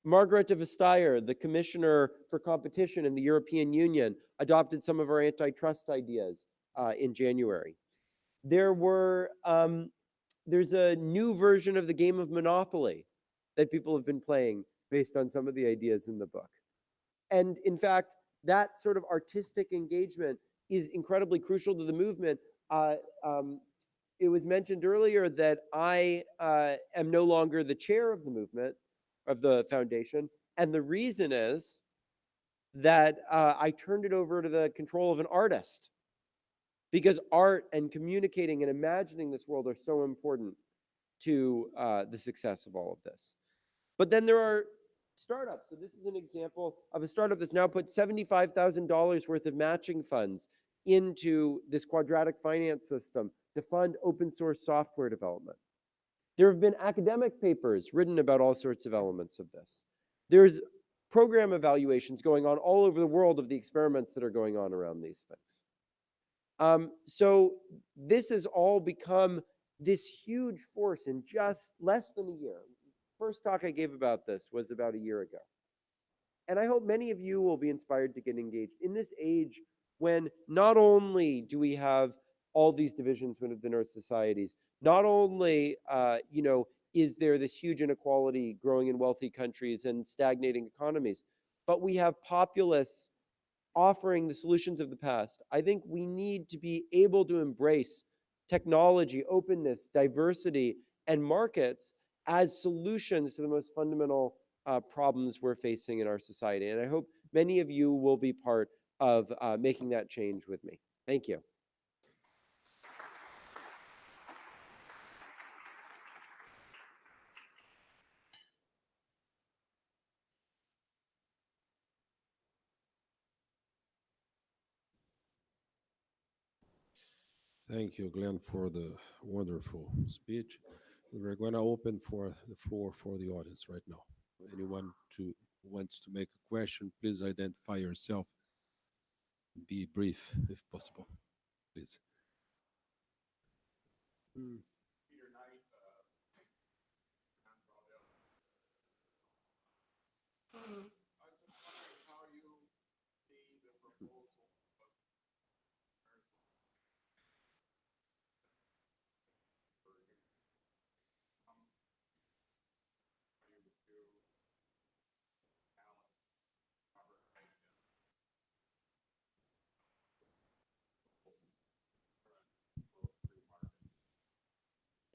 Margaret de Vestager, the Commissioner for Competition in the European Union, adopted some of our antitrust ideas in January. There's a new version of the game of Monopoly that people have been playing based on some of the ideas in the book. And in fact, that sort of artistic engagement is incredibly crucial to the movement. It was mentioned earlier that I am no longer the chair of the movement, of the foundation. And the reason is that I turned it over to the control of an artist, because art and communicating and imagining this world are so important to the success of all of this. But then there are startups. So this is an example of a startup that's now put $75,000 worth of matching funds into this quadratic finance system to fund open source software development. There have been academic papers written about all sorts of elements of this. There's program evaluations going on all over the world of the experiments that are going on around these things. So this has all become this huge force in just less than a year. First talk I gave about this was about a year ago. And I hope many of you will be inspired to get engaged in this age when not only do we have all these divisions within our societies, not only is there this huge inequality growing in wealthy countries and stagnating economies, but we have populists offering the solutions of the past. I think we need to be able to embrace technology, openness, diversity, and markets as solutions to the most fundamental problems we're facing in our society. And I hope many of you will be part of making that change with me. Thank you. Thank you, Glenn, for the wonderful speech. We're going to open for the floor for the audience right now. Anyone who wants to make a question, please identify yourself. Be brief, if possible, please.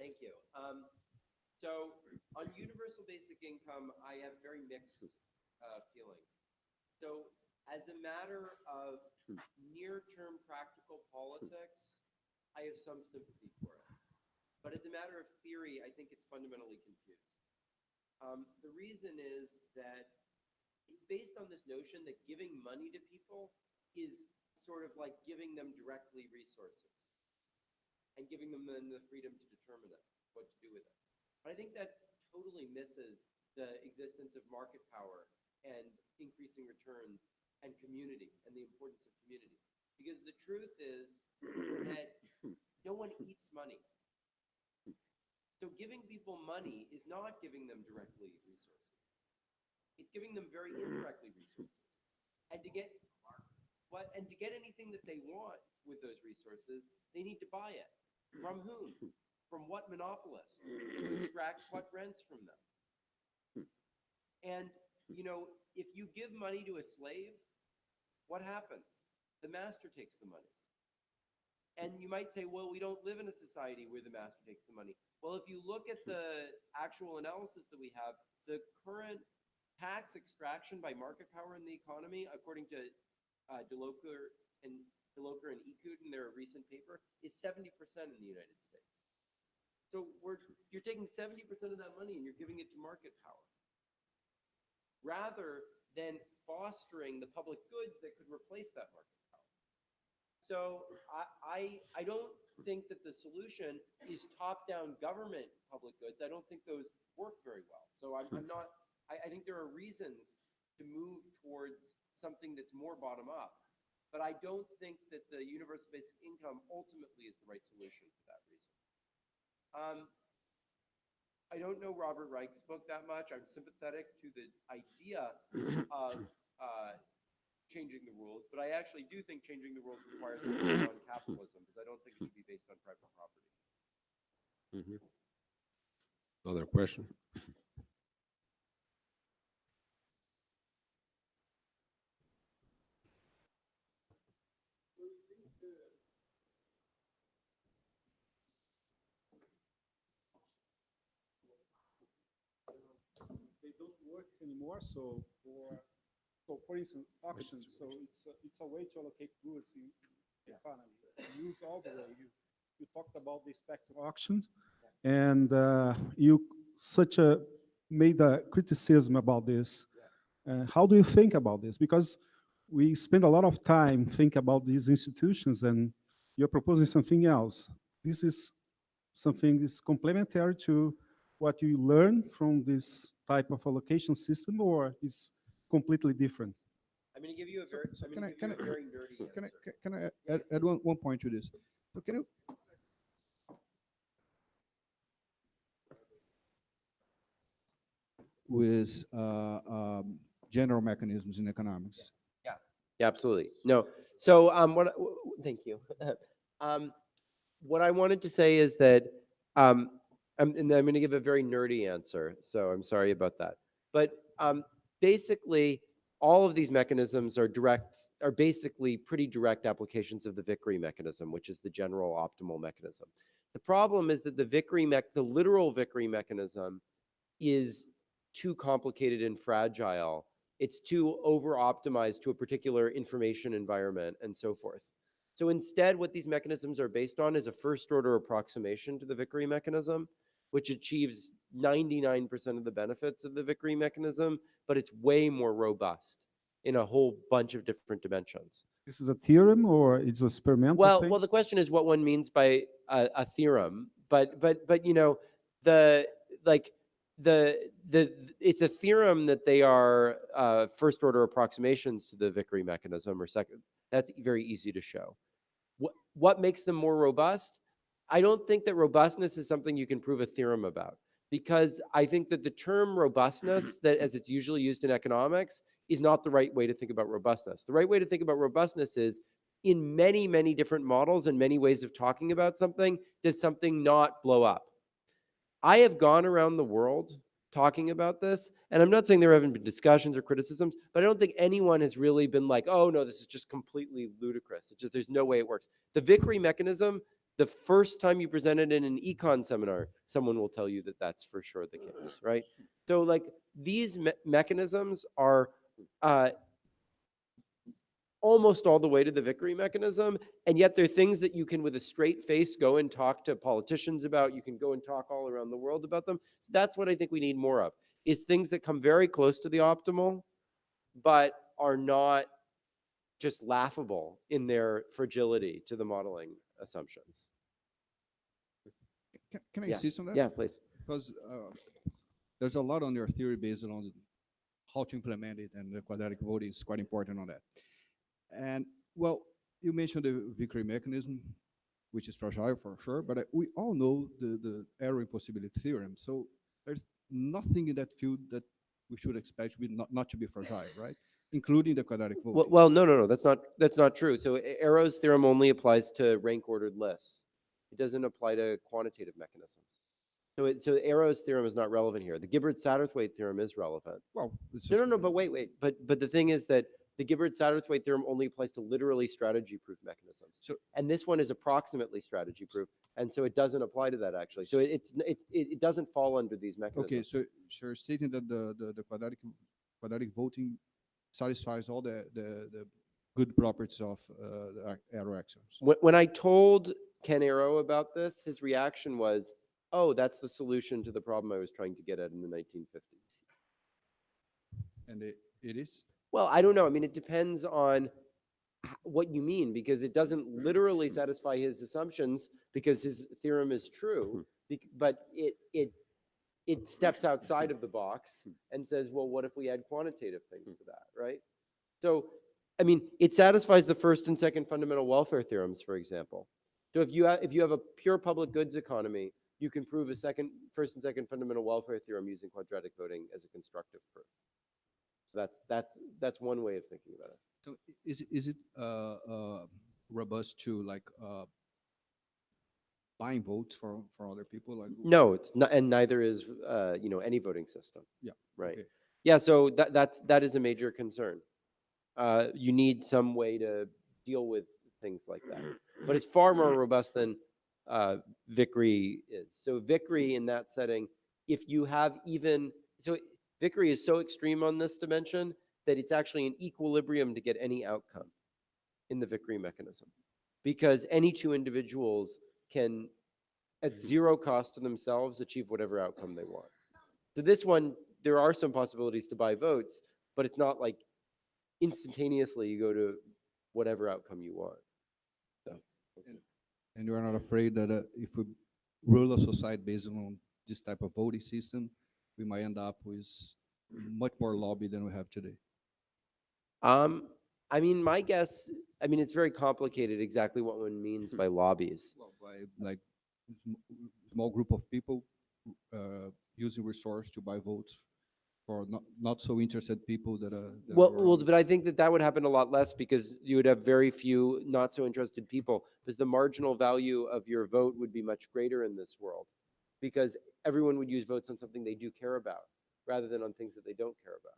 Thank you. So on universal basic income, I have very mixed feelings. So as a matter of near-term practical politics, I have some sympathy for it. But as a matter of theory, I think it's fundamentally confused. The reason is that it's based on this notion that giving money to people is sort of like giving them directly resources and giving them then the freedom to determine it, what to do with it. But I think that totally misses the existence of market power and increasing returns and community and the importance of community. Because the truth is that no one eats money. So giving people money is not giving them directly resources. It's giving them very indirectly resources. And to get anything that they want with those resources, they need to buy it. From whom? From what monopolist who extracts what rents from them? And, if you give money to a slave, what happens? The master takes the money. And you might say, well, we don't live in a society where the master takes the money. Well, if you look at the actual analysis that we have, the current tax extraction by market power in the economy, according to DeLocher and Ekut in their recent paper, is 70% in the United States. So you're taking 70% of that money and you're giving it to market power, rather than fostering the public goods that could replace that market power. So I don't think that the solution is top-down government public goods. I don't think those work very well. So I'm not, I think there are reasons to move towards something that's more bottom-up. But I don't think that the universal basic income ultimately is the right solution for that reason. I don't know Robert Reich's book that much. I'm sympathetic to the idea of changing the rules, but I actually do think changing the rules requires based on capitalism, because I don't think it should be based on private property. Other question? They don't work anymore. So for instance, auctions. So it's a way to allocate goods in the economy. You use all the way. You talked about the spectrum auctions, and you made a criticism about this. How do you think about this? Because we spend a lot of time thinking about these institutions, and you're proposing something else. This is something that's complementary to what you learn from this type of allocation system, or is completely different? I'm going to give you a very, Can I very nerdy answer. can I add one point to this? So can you with general mechanisms in economics? Yeah, absolutely. No. So thank you. What I wanted to say is that, and I'm going to give a very nerdy answer, so I'm sorry about that. But basically, all of these mechanisms are basically pretty direct applications of the Vickrey mechanism, which is the general optimal mechanism. The problem is that the literal Vickrey mechanism is too complicated and fragile. It's too over-optimized to a particular information environment and so forth. So instead, what these mechanisms are based on is a first-order approximation to the Vickrey mechanism, which achieves 99% of the benefits of the Vickrey mechanism, but it's way more robust in a whole bunch of different dimensions. This is a theorem, or it's a experimental thing? Well, the question is what one means by a theorem, but you know, it's a theorem that they are first order approximations to the Vickrey mechanism, or second. That's very easy to show. What makes them more robust? I don't think that robustness is something you can prove a theorem about, because I think that the term robustness, that as it's usually used in economics, is not the right way to think about robustness. The right way to think about robustness is, in many, many different models and many ways of talking about something, does something not blow up? I have gone around the world talking about this, and I'm not saying there haven't been discussions or criticisms, but I don't think anyone has really been like, oh no, this is just completely ludicrous. It's just, there's no way it works. The Vickrey mechanism, the first time you present it in an econ seminar, someone will tell you that that's for sure the case, right? So like these mechanisms are almost all the way to the Vickrey mechanism, and yet they're things that you can with a straight face go and talk to politicians about. You can go and talk all around the world about them. So that's what I think we need more of, is things that come very close to the optimal, but are not just laughable in their fragility to the modeling assumptions. Can I insist on that? Yeah, please. Because there's a lot on your theory based on how to implement it, and the quadratic voting is quite important on that. And well, you mentioned the Vickrey mechanism, which is fragile for sure, but we all know the error impossibility theorem. So there's nothing in that field that we should expect to be not to be fragile, right? Including the quadratic voting. Well, no, that's not true. So Arrow's theorem only applies to rank ordered lists. It doesn't apply to quantitative mechanisms. So Arrow's theorem is not relevant here. The Gibbard-Satterthwaite theorem is relevant. Well, No, but wait. But the thing is that the Gibbard-Satterthwaite theorem only applies to literally strategy-proof mechanisms. So, and this one is approximately strategy-proof, and so it doesn't apply to that actually. So it doesn't fall under these mechanisms. okay, so you're stating that the quadratic voting satisfies all the good properties of the arrow axioms. When I told Ken Arrow about this, his reaction was, "Oh, that's the solution to the problem I was trying to get at in the 1950s." And it is? Well, I don't know. I mean, it depends on what you mean, because it doesn't literally satisfy his assumptions because his theorem is true, but it steps outside of the box and says, well, what if we add quantitative things to that, right? So, I mean, it satisfies the first and second fundamental welfare theorems, for example. So if you have a pure public goods economy, you can prove a first and second fundamental welfare theorem using quadratic voting as a constructive proof. So that's one way of thinking about it. So is it robust to like buying votes for other people? Like No, it's not, and neither is any voting system. Yeah. Right. Okay. Yeah. So that is a major concern. You need some way to deal with things like that, but it's far more robust than Vickrey is. So Vickrey in that setting, if you have Vickrey is so extreme on this dimension that it's actually an equilibrium to get any outcome in the Vickrey mechanism, because any two individuals can, at zero cost to themselves, achieve whatever outcome they want. So this one, there are some possibilities to buy votes, but it's not like instantaneously you go to whatever outcome you want. So, And you are not afraid that if we rule a society based on this type of voting system, we might end up with much more lobby than we have today. I mean, my guess, it's very complicated exactly what one means by lobbies. Well, by like small group of people using resource to buy votes for not so interested people that are. But I think that would happen a lot less because you would have very few not so interested people, because the marginal value of your vote would be much greater in this world, because everyone would use votes on something they do care about rather than on things that they don't care about.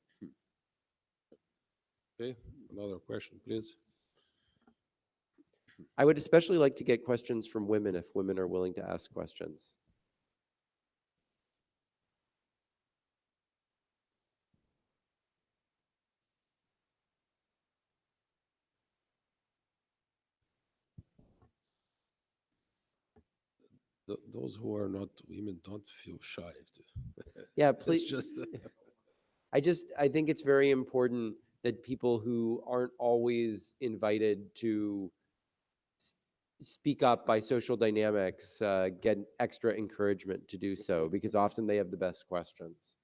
Okay, another question, please. I would especially like to get questions from women if women are willing to ask questions. Those who are not women, don't feel shy. Yeah, It's please. just I think it's very important that people who aren't always invited to speak up by social dynamics get extra encouragement to do so, because often they have the best questions.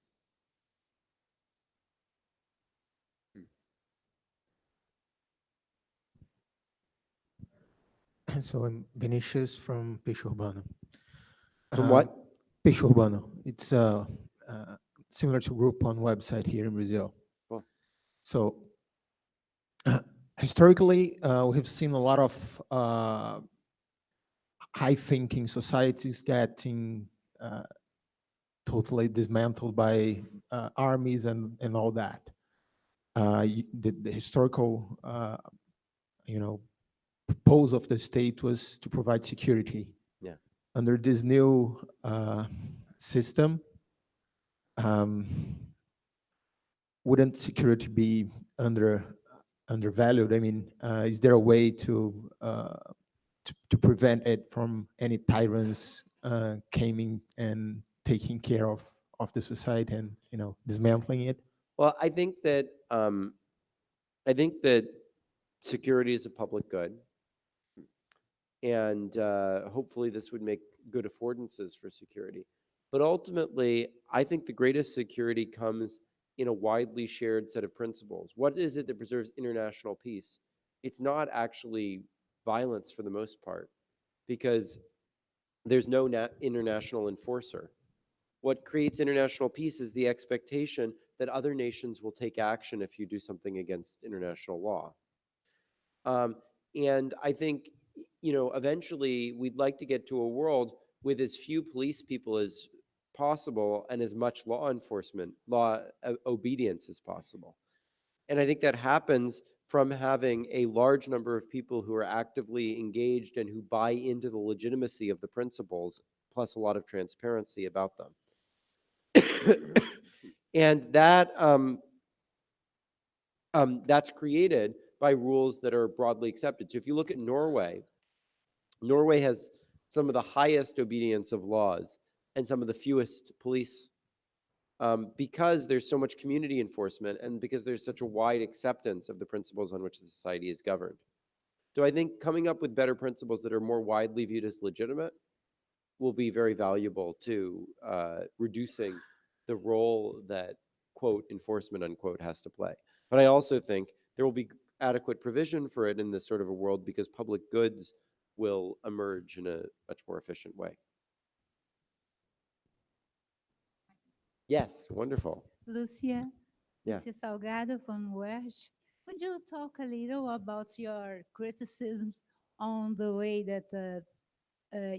So I'm Vinicius from Peixe Urbano. From what? Peixe Urbano. It's similar to Groupon website here in Brazil. Cool. So historically, we have seen a lot of high-thinking societies getting totally dismantled by armies and all that. The historical, purpose of the state was to provide security. Yeah. Under this new system, wouldn't security be undervalued? I mean, is there a way to prevent it from any tyrants coming and taking care of the society and dismantling it? Well, I think that security is a public good, and hopefully this would make good affordances for security. But ultimately, I think the greatest security comes in a widely shared set of principles. What is it that preserves international peace? It's not actually violence for the most part, because there's no international enforcer. What creates international peace is the expectation that other nations will take action if you do something against international law. And I think, eventually we'd like to get to a world with as few police people as possible and as much law enforcement, law obedience as possible. And I think that happens from having a large number of people who are actively engaged and who buy into the legitimacy of the principles, plus a lot of transparency about them. And that's created by rules that are broadly accepted. So if you look at Norway, Norway has some of the highest obedience of laws and some of the fewest police, because there's so much community enforcement and because there's such a wide acceptance of the principles on which the society is governed. So I think coming up with better principles that are more widely viewed as legitimate will be very valuable to reducing the role that, quote, enforcement, unquote, has to play. But I also think there will be adequate provision for it in this sort of a world because public goods will emerge in a much more efficient way. Yes, wonderful. Lucia, Yeah. Lucia Salgado from WERJ. Would you talk a little about your criticisms on the way that the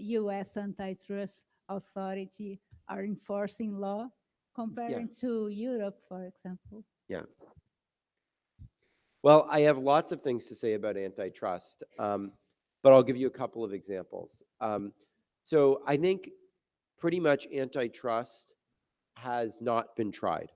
U.S. antitrust authority are enforcing law comparing to Europe, for example? Yeah. Well, I have lots of things to say about antitrust, but I'll give you a couple of examples. So I think pretty much antitrust has not been tried.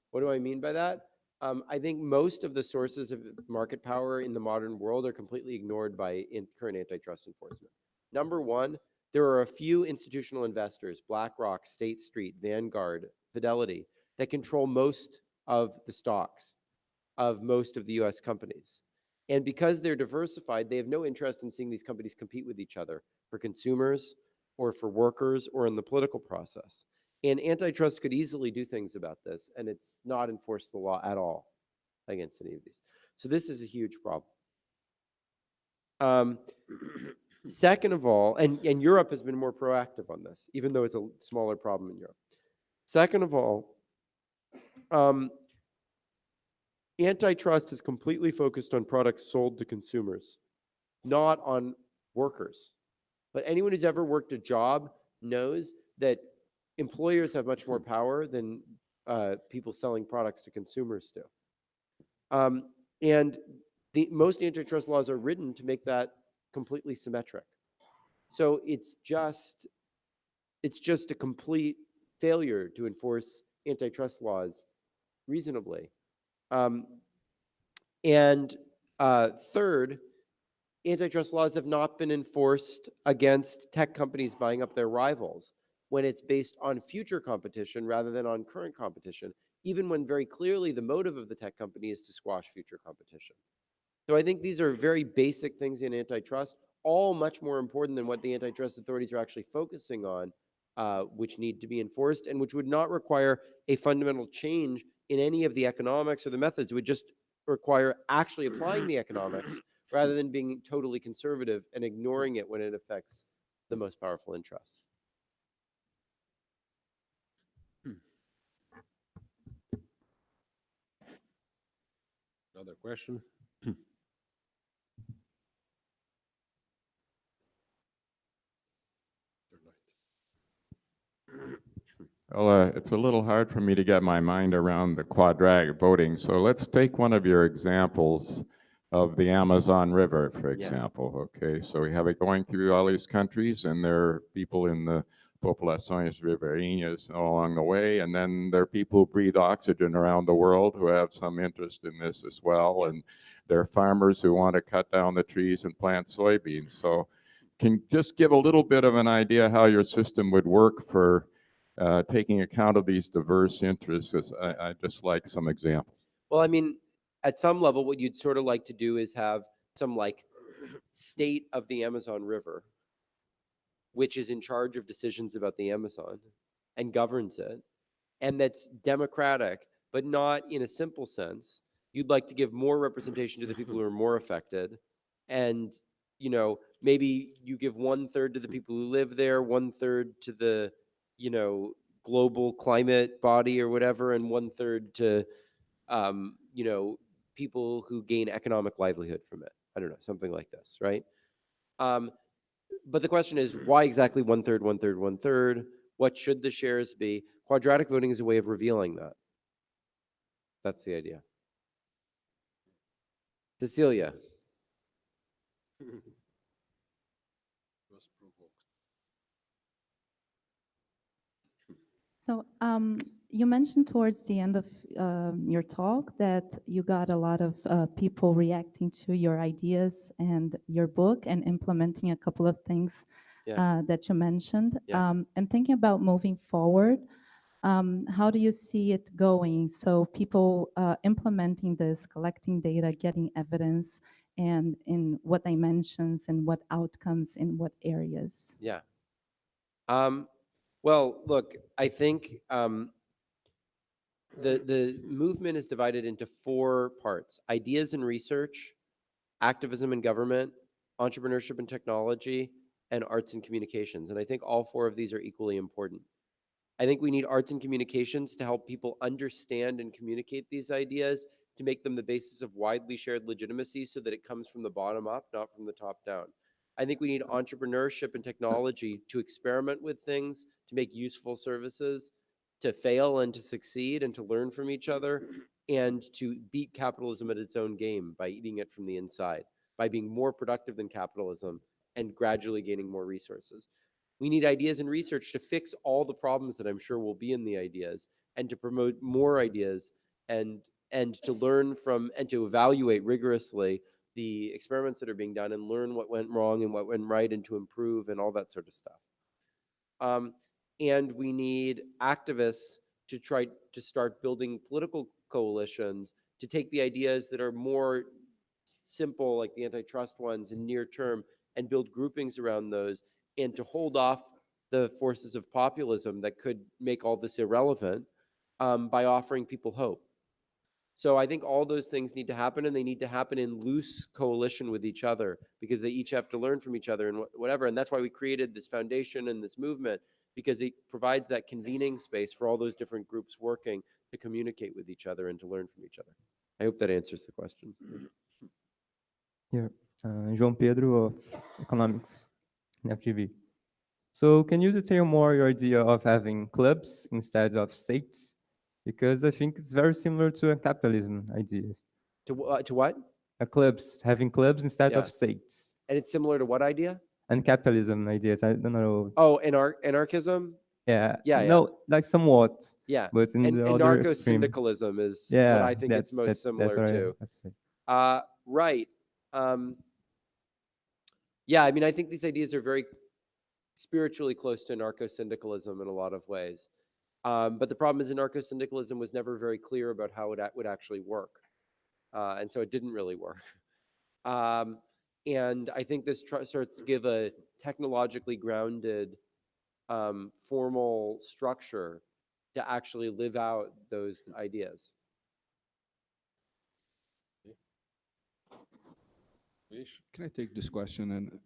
What do I mean by that? I think most of the sources of market power in the modern world are completely ignored by current antitrust enforcement. Number one, there are a few institutional investors, BlackRock, State Street, Vanguard, Fidelity, that control most of the stocks of most of the US companies. And because they're diversified, they have no interest in seeing these companies compete with each other for consumers or for workers or in the political process. And antitrust could easily do things about this, and it's not enforce the law at all against any of these. So this is a huge problem. Second of all, and Europe has been more proactive on this, even though it's a smaller problem in Europe. Second of all, antitrust is completely focused on products sold to consumers, not on workers. But anyone who's ever worked a job knows that employers have much more power than people selling products to consumers do. And most antitrust laws are written to make that completely symmetric. So it's just a complete failure to enforce antitrust laws reasonably. And third, antitrust laws have not been enforced against tech companies buying up their rivals when it's based on future competition rather than on current competition, even when very clearly the motive of the tech company is to squash future competition. So I think these are very basic things in antitrust, all much more important than what the antitrust authorities are actually focusing on, which need to be enforced and which would not require a fundamental change in any of the economics or the methods. It would just require actually applying the economics rather than being totally conservative and ignoring it when it affects the most powerful interests. Another question? Well, it's a little hard for me to get my mind around the quadratic voting. So let's take one of your examples of the Amazon River, for example. Okay, so we have it going through all these countries, and there are people in the populações ribeirinhas along the way, and then there are people who breathe oxygen around the world who have some interest in this as well, and there are farmers who want to cut down the trees and plant soybeans. So can you just give a little bit of an idea how your system would work for taking account of these diverse interests? I just like some example. Well, I mean, at some level, what you'd sort of like to do is have some like state of the Amazon River, which is in charge of decisions about the Amazon and governs it, and that's democratic, but not in a simple sense. You'd like to give more representation to the people who are more affected, and maybe you give 1/3 to the people who live there, 1/3 to the global climate body or whatever, and 1/3 to people who gain economic livelihood from it. I don't know, something like this, right? But the question is, why exactly 1/3, 1/3, 1/3? What should the shares be? Quadratic voting is a way of revealing that. That's the idea. Cecilia. So you mentioned towards the end of your talk that you got a lot of people reacting to your ideas and your book and implementing a couple of things that you mentioned. And thinking about moving forward, how do you see it going? So people implementing this, collecting data, getting evidence, and in what dimensions and what outcomes in what areas? Yeah. Well, look, I think the movement is divided into 4 parts: ideas and research, activism and government, entrepreneurship and technology, and arts and communications. And I think all 4 of these are equally important. I think we need arts and communications to help people understand and communicate these ideas, to make them the basis of widely shared legitimacy so that it comes from the bottom up, not from the top down. I think we need entrepreneurship and technology to experiment with things, to make useful services, to fail and to succeed, and to learn from each other, and to beat capitalism at its own game by eating it from the inside, by being more productive than capitalism and gradually gaining more resources. We need ideas and research to fix all the problems that I'm sure will be in the ideas, and to promote more ideas, and to learn from and to evaluate rigorously the experiments that are being done, and learn what went wrong and what went right, and to improve and all that sort of stuff. And we need activists to try to start building political coalitions to take the ideas that are more simple, like the antitrust ones, and near term, and build groupings around those, and to hold off the forces of populism that could make all this irrelevant, by offering people hope. So I think all those things need to happen, and they need to happen in loose coalition with each other, because they each have to learn from each other and whatever. And that's why we created this foundation and this movement, because it provides that convening space for all those different groups working to communicate with each other and to learn from each other. I hope that answers the question. Here, João Pedro of Economics, FGV. So can you detail more your idea of having clubs instead of states? Because I think it's very similar to a capitalism ideas. To what? Having clubs instead Yeah. of states. And it's similar to what idea? And capitalism ideas, I don't know. Oh, anarchism? Yeah. Yeah, No, like somewhat. Yeah. But in And the other extreme. anarcho-syndicalism is Yeah, what I think it's most similar what to. I'd say. Right. Yeah, I mean, I think these ideas are very spiritually close to anarcho-syndicalism in a lot of ways. But the problem is anarcho-syndicalism was never very clear about how it would actually work. And so it didn't really work. And I think this starts to give a technologically grounded, formal structure to actually live out those ideas. Can I take this question? And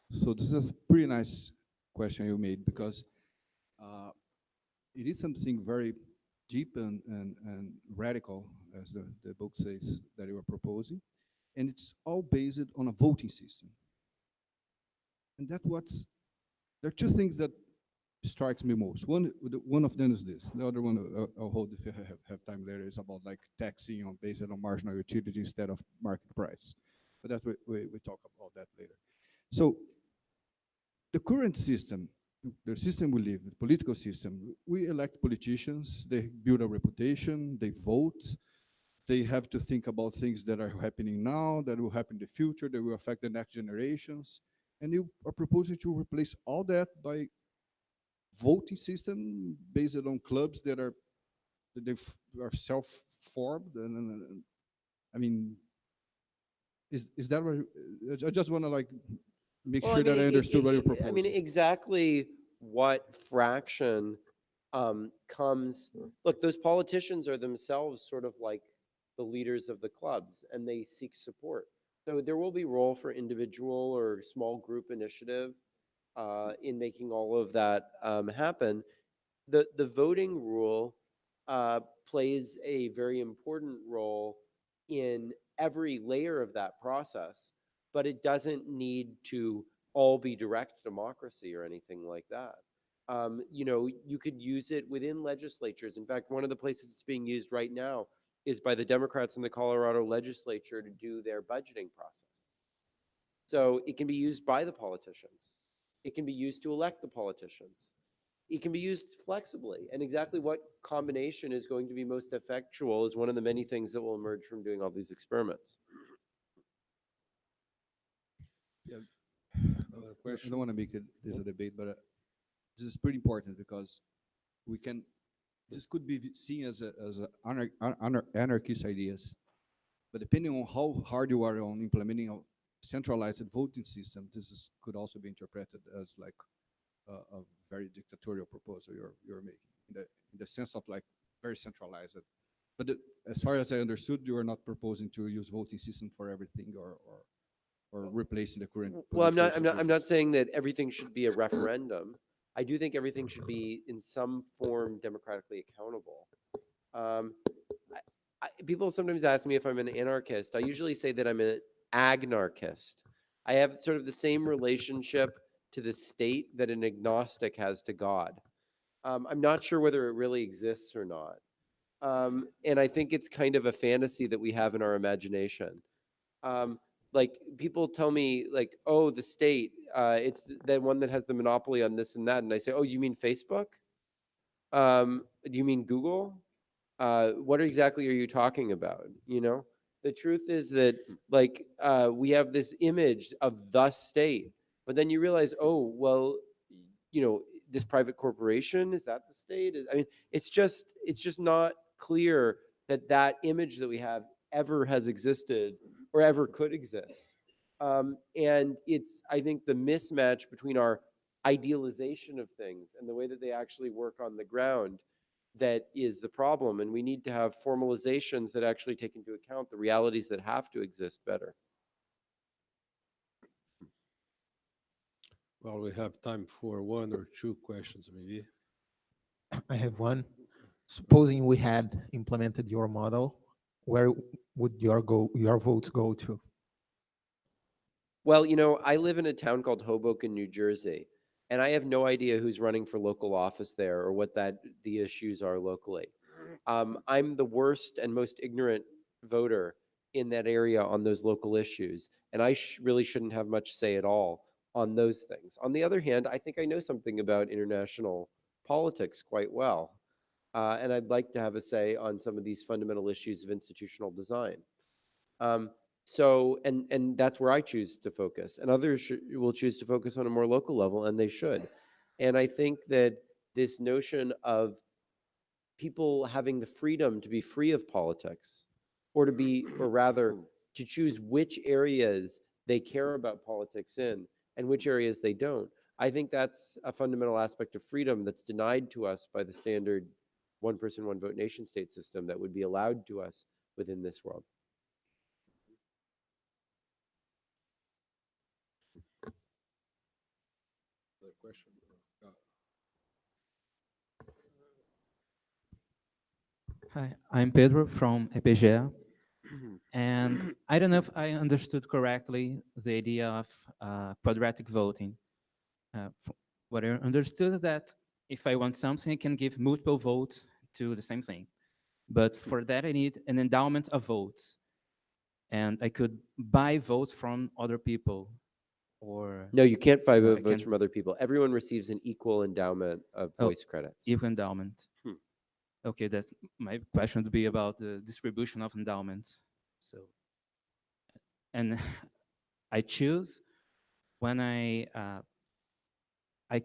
Yes. so this is a pretty nice question you made, because it is something very deep and radical, as the book says, that you are proposing. And it's all based on a voting system. And there are 2 things that strikes me most. One of them is this. The other one I'll hold if you have time later, is about like taxing based on marginal utility instead of market price. But that's we talk about that later. So the current system, the system we live, the political system, we elect politicians, they build a reputation, they vote, they have to think about things that are happening now, that will happen in the future, that will affect the next generations. And you are proposing to replace all that by voting system based on clubs that are self-formed. And I mean, is that what I just want to like make sure that I understood what you're proposing? I mean, exactly what fraction comes. Look, those politicians are themselves sort of like the leaders of the clubs, and they seek support. So there will be role for individual or small group initiative in making all of that happen. The voting rule plays a very important role in every layer of that process, but it doesn't need to all be direct democracy or anything like that. You could use it within legislatures. In fact, one of the places it's being used right now is by the Democrats in the Colorado legislature to do their budgeting process. So it can be used by the politicians. It can be used to elect the politicians. It can be used flexibly. And exactly what combination is going to be most effectual is one of the many things that will emerge from doing all these experiments. Yeah. I don't want to make this a debate, but this is pretty important, because we can this could be seen as anarchist ideas. But depending on how hard you are on implementing a centralized voting system, could also be interpreted as like a very dictatorial proposal you're making in the sense of like very centralized. But as far as I understood, you are not proposing to use voting system for everything or replacing the current. Well, I'm political not institutions. saying that everything should be a referendum. I do think everything should be in some form democratically accountable. Um, People sometimes ask me if I'm an anarchist. I usually say that I'm an agnarchist. I have sort of the same relationship to the state that an agnostic has to God. I'm not sure whether it really exists or not. And I think it's kind of a fantasy that we have in our imagination. Like people tell me like, oh, the state, it's the one that has the monopoly on this and that. And I say, oh, you mean Facebook? Do you mean Google? What exactly are you talking about? You know, the truth is that like we have this image of the state, but then you realize, oh, well, you know, this private corporation, is that the state? I mean, it's just not clear that that image that we have ever has existed or ever could exist. And it's, I think, the mismatch between our idealization of things and the way that they actually work on the ground that is the problem. And we need to have formalizations that actually take into account the realities that have to exist better. Well, we have time for one or two questions, maybe. I have one. Supposing we had implemented your model, where would your votes go to? Well, you know, I live in a town called Hoboken, New Jersey, and I have no idea who's running for local office there or what the issues are locally. I'm the worst and most ignorant voter in that area on those local issues, and I really shouldn't have much say at all on those things. On the other hand, I think I know something about international politics quite well, and I'd like to have a say on some of these fundamental issues of institutional design. And that's where I choose to focus, and others will choose to focus on a more local level, and they should. And I think that this notion of people having the freedom to be free of politics, or rather to choose which areas they care about politics in and which areas they don't, I think that's a fundamental aspect of freedom that's denied to us by the standard one person, one vote nation state system that would be allowed to us within this world. Another question? Hi, I'm Pedro from EPGE. And I don't know if I understood correctly the idea of quadratic voting. What I understood is that if I want something, I can give multiple votes to the same thing. But for that, I need an endowment of votes. And I could buy votes from other people. Or No, you can't buy No, I votes can't. from other people. Everyone receives an equal endowment of Oh, voice credits. equal endowment. Okay, that's my question would be about the distribution of endowments. So, and I choose when I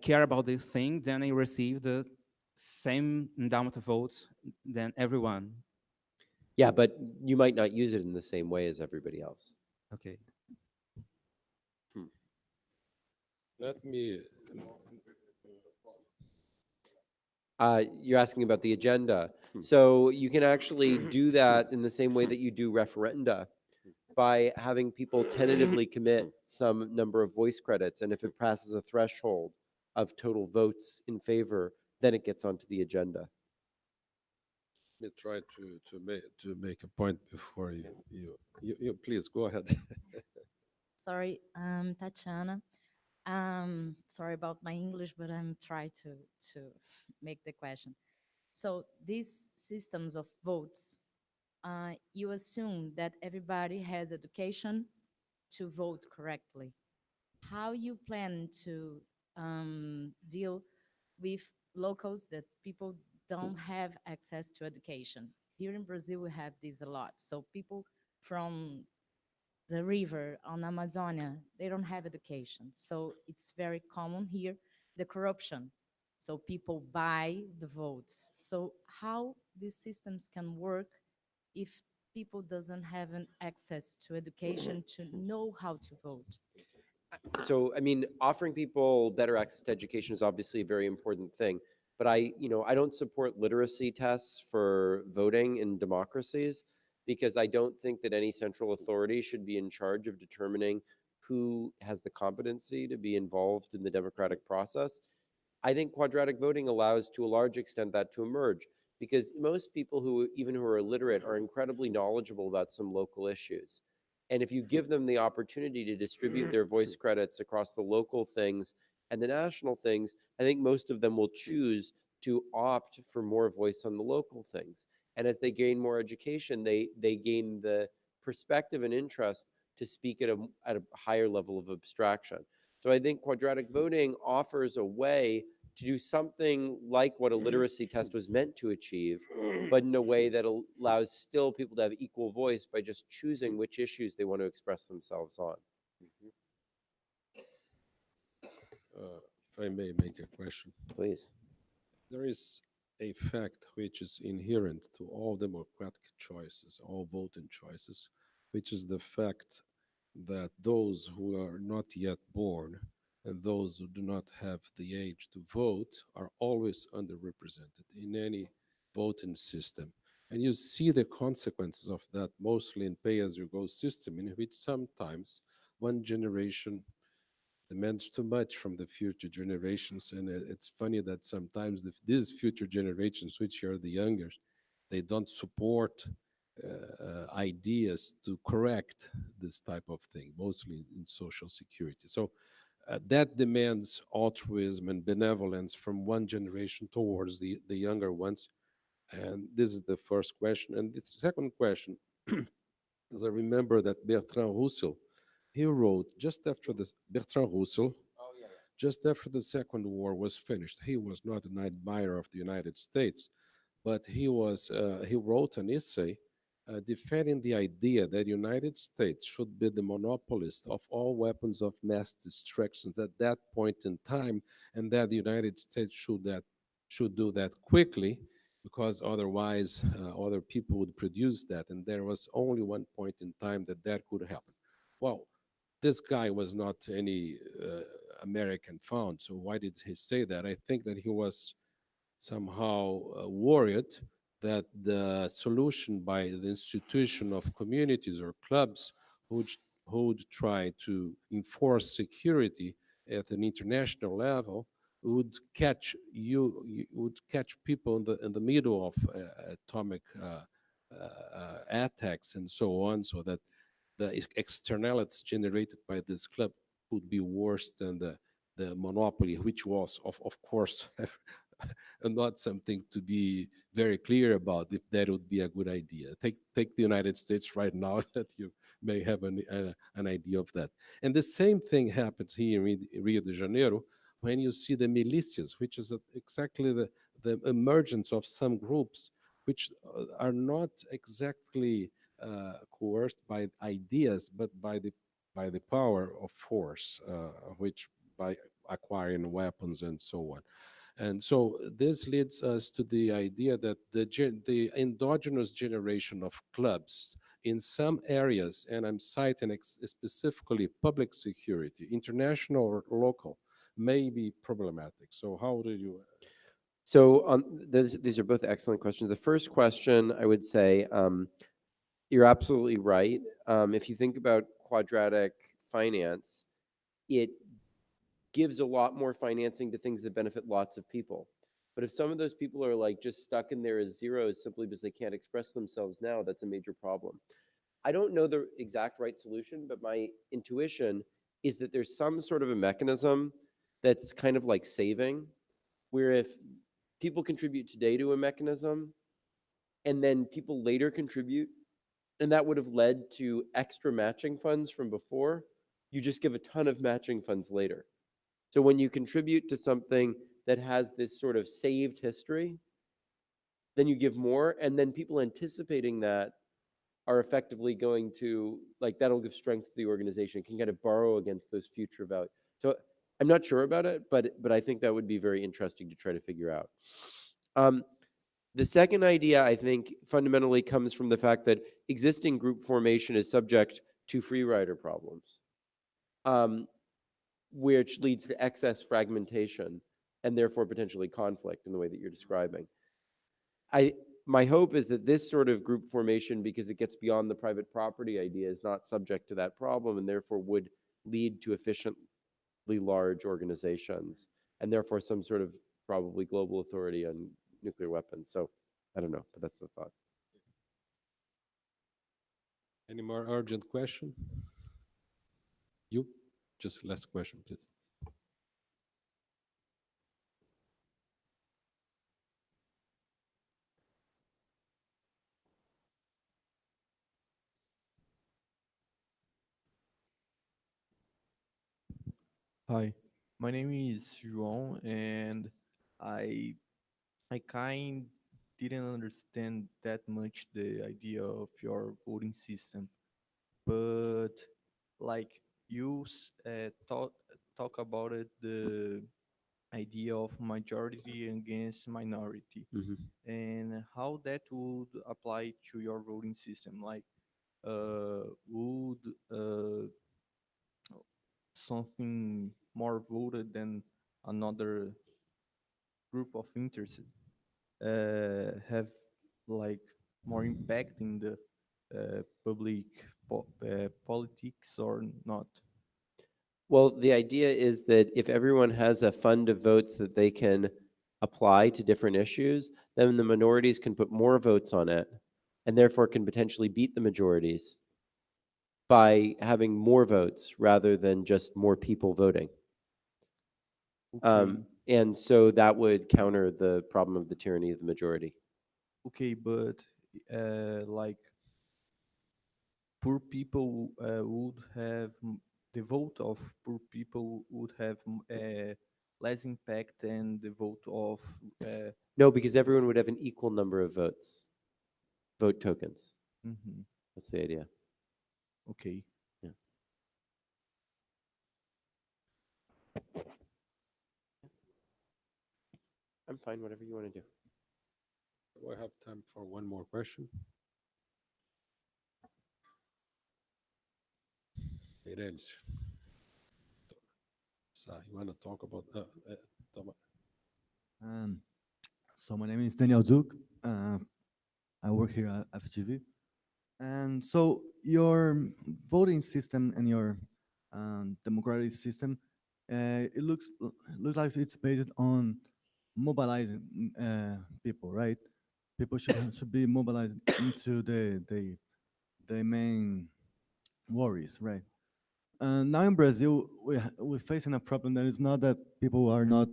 care about this thing, then I receive the same endowment of votes than everyone. Yeah, but you might not use it in the same way as everybody else. Okay. Let me. You're asking about the agenda. So you can actually do that in the same way that you do referenda by having people tentatively commit some number of voice credits. And if it passes a threshold of total votes in favor, then it gets onto the agenda. Let me try to make a point before you please go ahead. Sorry, Tatiana. Sorry about my English, but I'm trying to make the question. So these systems of votes, you assume that everybody has education to vote correctly. How you plan to deal with locals that people don't have access to education? Here in Brazil, we have this a lot. So people from the river on Amazonia, they don't have education. So it's very common here, the corruption So people buy the votes. So how these systems can work if people doesn't have an access to education to know how to vote? So, I mean, offering people better access to education is obviously a very important thing. But I don't support literacy tests for voting in democracies because I don't think that any central authority should be in charge of determining who has the competency to be involved in the democratic process. I think quadratic voting allows, to a large extent, that to emerge because most people who are illiterate, are incredibly knowledgeable about some local issues. And if you give them the opportunity to distribute their voice credits across the local things and the national things, I think most of them will choose to opt for more voice on the local things. And as they gain more education, they gain the perspective and interest to speak at a higher level of abstraction. So I think quadratic voting offers a way to do something like what a literacy test was meant to achieve, but in a way that allows still people to have equal voice by just choosing which issues they want to express themselves on. If I may make a question. Please. There is a fact which is inherent to all democratic choices, all voting choices, which is the fact that those who are not yet born and those who do not have the age to vote are always underrepresented in any voting system. And you see the consequences of that mostly in pay-as-you-go system, in which sometimes one generation demands too much from the future generations. And it's funny that sometimes these future generations, which are the younger, they don't support ideas to correct this type of thing, mostly in social security. So that demands altruism and benevolence from one generation towards the younger ones. And this is the first question. And the second question is I remember that Bertrand Russell, he wrote just after this, Bertrand Russell, just after the Second War was finished. He was not an admirer of the United States, but he wrote an essay defending the idea that the United States should be the monopolist of all weapons of mass destruction at that point in time, and that the United States should do that quickly, because otherwise other people would produce that, and there was only one point in time that that could happen. Well, this guy was not any American found, so why did he say that? I think that he was somehow worried that the solution by the institution of communities or clubs who would try to enforce security at an international level would would catch people in the middle of atomic attacks and so on, so that the externalities generated by this club would be worse than the monopoly, which was, of course, not something to be very clear about if that would be a good idea. Take the United States right now, that you may have an idea of that. And the same thing happens here in Rio de Janeiro when you see the militias, which is exactly the emergence of some groups which are not exactly coerced by ideas, but by the power of force, which by acquiring weapons and so on. And so this leads us to the idea that the endogenous generation of clubs in some areas, and I'm citing specifically public security, international or local, may be problematic. So how do you? So these are both excellent questions. The first question, I would say, you're absolutely right. If you think about quadratic finance, it gives a lot more financing to things that benefit lots of people. But if some of those people are like just stuck in there as zeros simply because they can't express themselves now, that's a major problem. I don't know the exact right solution, but my intuition is that there's some sort of a mechanism that's kind of like saving, where if people contribute today to a mechanism and then people later contribute, and that would have led to extra matching funds from before, you just give a ton of matching funds later. So when you contribute to something that has this sort of saved history, then you give more, and then people anticipating that are effectively going to, like, that'll give strength to the organization, can kind of borrow against those future values. So I'm not sure about it, but I think that would be very interesting to try to figure out. The second idea, I think, fundamentally comes from the fact that existing group formation is subject to free rider problems, which leads to excess fragmentation and therefore potentially conflict in the way that you're describing. My hope is that this sort of group formation, because it gets beyond the private property idea, is not subject to that problem and therefore would lead to efficiently large organizations and therefore some sort of probably global authority on nuclear weapons. So I don't know, but that's the thought. Any more urgent question? You? Just last question, please. Hi, my name is João, and I kind didn't understand that much the idea of your voting system, but like talk about it, the idea of majority against minority, and how that would apply to your voting system. Like, would something more voted than another group of interest have like more impact in the public politics or not? Well, the idea is that if everyone has a fund of votes that they can apply to different issues, then the minorities can put more votes on it and therefore can potentially beat the majorities by having more votes rather than just more people voting. Okay. And so that would counter the problem of the tyranny of the majority. Okay, but like poor people would have the vote of poor people would have less impact than the vote of No, because everyone would have an equal number of votes, vote tokens. Mhm. That's the idea. Okay. Yeah. I'm fine, whatever you want to do. We have time for one more question. Eireles. So you want to talk about Thomas? So my name is Daniel Duke. I work here at FGV. And so your voting system and your democratic system, it looks like it's based on mobilizing people, right? People should be mobilized into the main worries, right? Now in Brazil, we're facing a problem that is not that people are not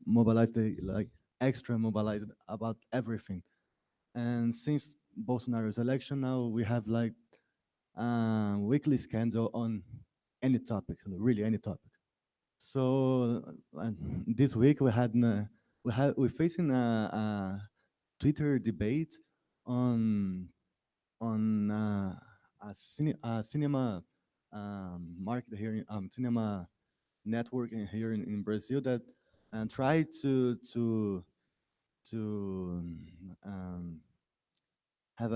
mobilized, they like extra mobilized about everything. And since Bolsonaro's election, now we have like weekly scandal on any topic, really any topic. So this week we're facing a Twitter debate on a cinema market here, cinema network here in Brazil that try to have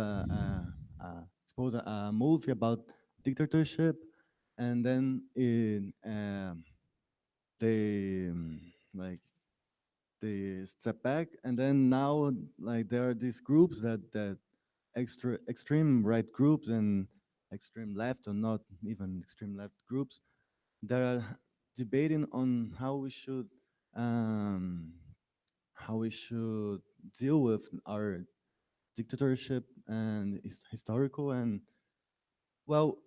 suppose a movie about dictatorship, and then they like they step back, and then now like there are these groups that extreme right groups and extreme left, or not even extreme left groups, that are debating on um, how we should deal with our dictatorship and historical. And well,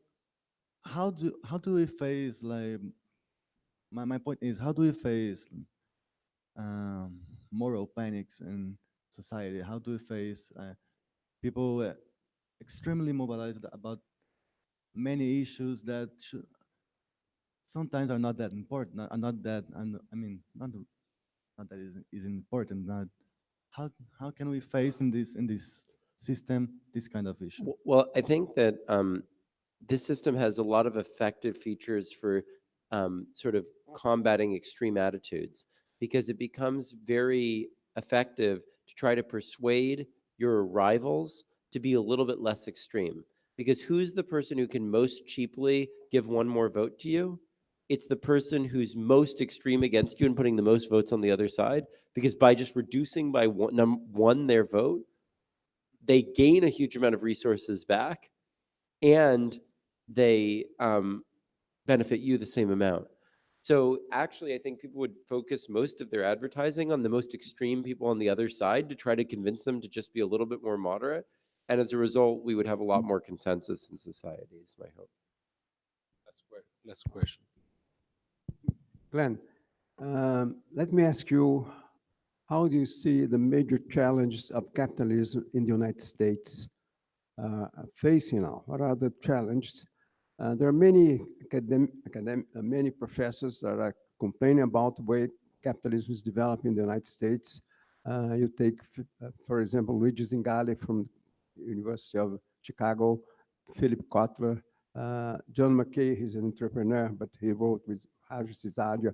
how do we face like my point is, how do we face moral panics in society? How do we face people extremely mobilized about many issues that sometimes are not that important, are not that, and I mean not that is important. Not how can we face in this system this kind of issue? Well, I think that this system has a lot of effective features for sort of combating extreme attitudes, because it becomes very effective to try to persuade your rivals to be a little bit less extreme. Because who's the person who can most cheaply give one more vote to you? It's the person who's most extreme against you and putting the most votes on the other side. Because by just reducing by one their vote, they gain a huge amount of resources back, and they benefit you the same amount. So actually, I think people would focus most of their advertising on the most extreme people on the other side to try to convince them to just be a little bit more moderate. And as a result, we would have a lot more consensus in society, is my hope. Last question. Glenn, let me ask you, how do you see the major challenges of capitalism in the United States facing now? What are the challenges? There are many many professors that are complaining about the way capitalism is developing in the United States. You take, for example, Luigi Zingali from University of Chicago, Philip Kotler, John McKay. He's an entrepreneur, but he wrote with Haji Cizadia.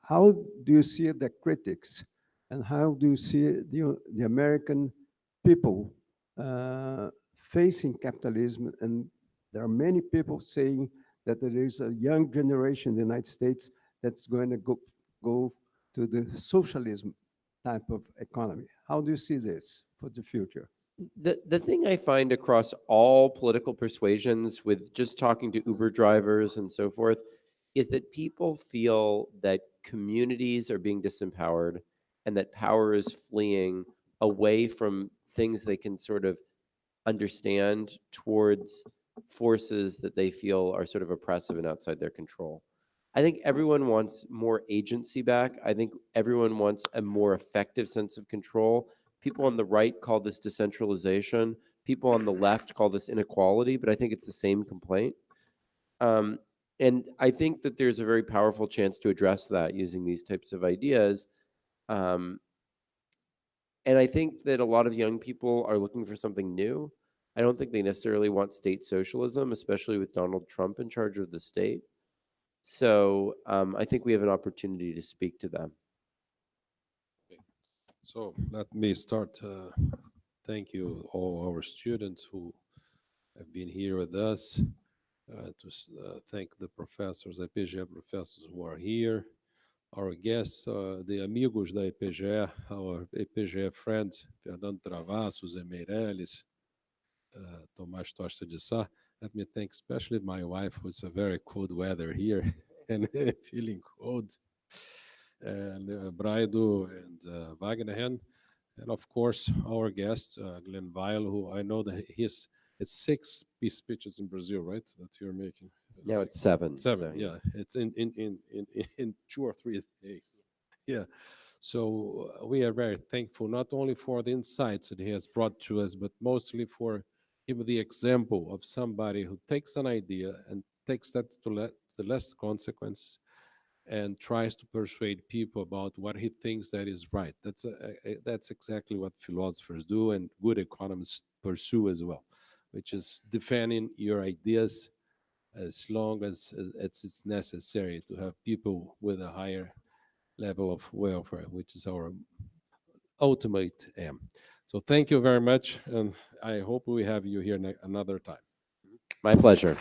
How do you see the critics, and how do you see the American people facing capitalism? And there are many people saying that there is a young generation in the United States that's going to go to the socialism type of economy. How do you see this for the future? The thing I find across all political persuasions, with just talking to Uber drivers and so forth, is that people feel that communities are being disempowered and that power is fleeing away from things they can sort of understand towards forces that they feel are sort of oppressive and outside their control. I think everyone wants more agency back. I think everyone wants a more effective sense of control. People on the right call this decentralization. People on the left call this inequality, but I think it's the same complaint. And I think that there's a very powerful chance to address that using these types of ideas. And I think that a lot of young people are looking for something new. I don't think they necessarily want state socialism, especially with Donald Trump in charge of the state. So I think we have an opportunity to speak to them. So let me start. Thank you, all our students who have been here with us. Thank the professors, EPGE professors who are here, our guests, the amigos da EPGE, our EPGE friends, Fernando Travassos, Zé Meirelles, Tomás Tosta de Sá. Let me thank especially my wife, who's a very cold weather here and feeling cold, and Braido and Wagner, and of course our guest, Glenn Weil, who I know that it's 6 speeches in Brazil, right? That you're making. Now it's 7. 7, so. yeah. It's in 2 or 3 days. Yeah. So we are very thankful, not only for the insights that he has brought to us, but mostly for him the example of somebody who takes an idea and takes that to the last consequence and tries to persuade people about what he thinks that is right. That's exactly what philosophers do and good economists pursue as well, which is defending your ideas as long as it's necessary to have people with a higher level of welfare, which is our ultimate aim. So thank you very much, and I hope we have you here another time. My pleasure.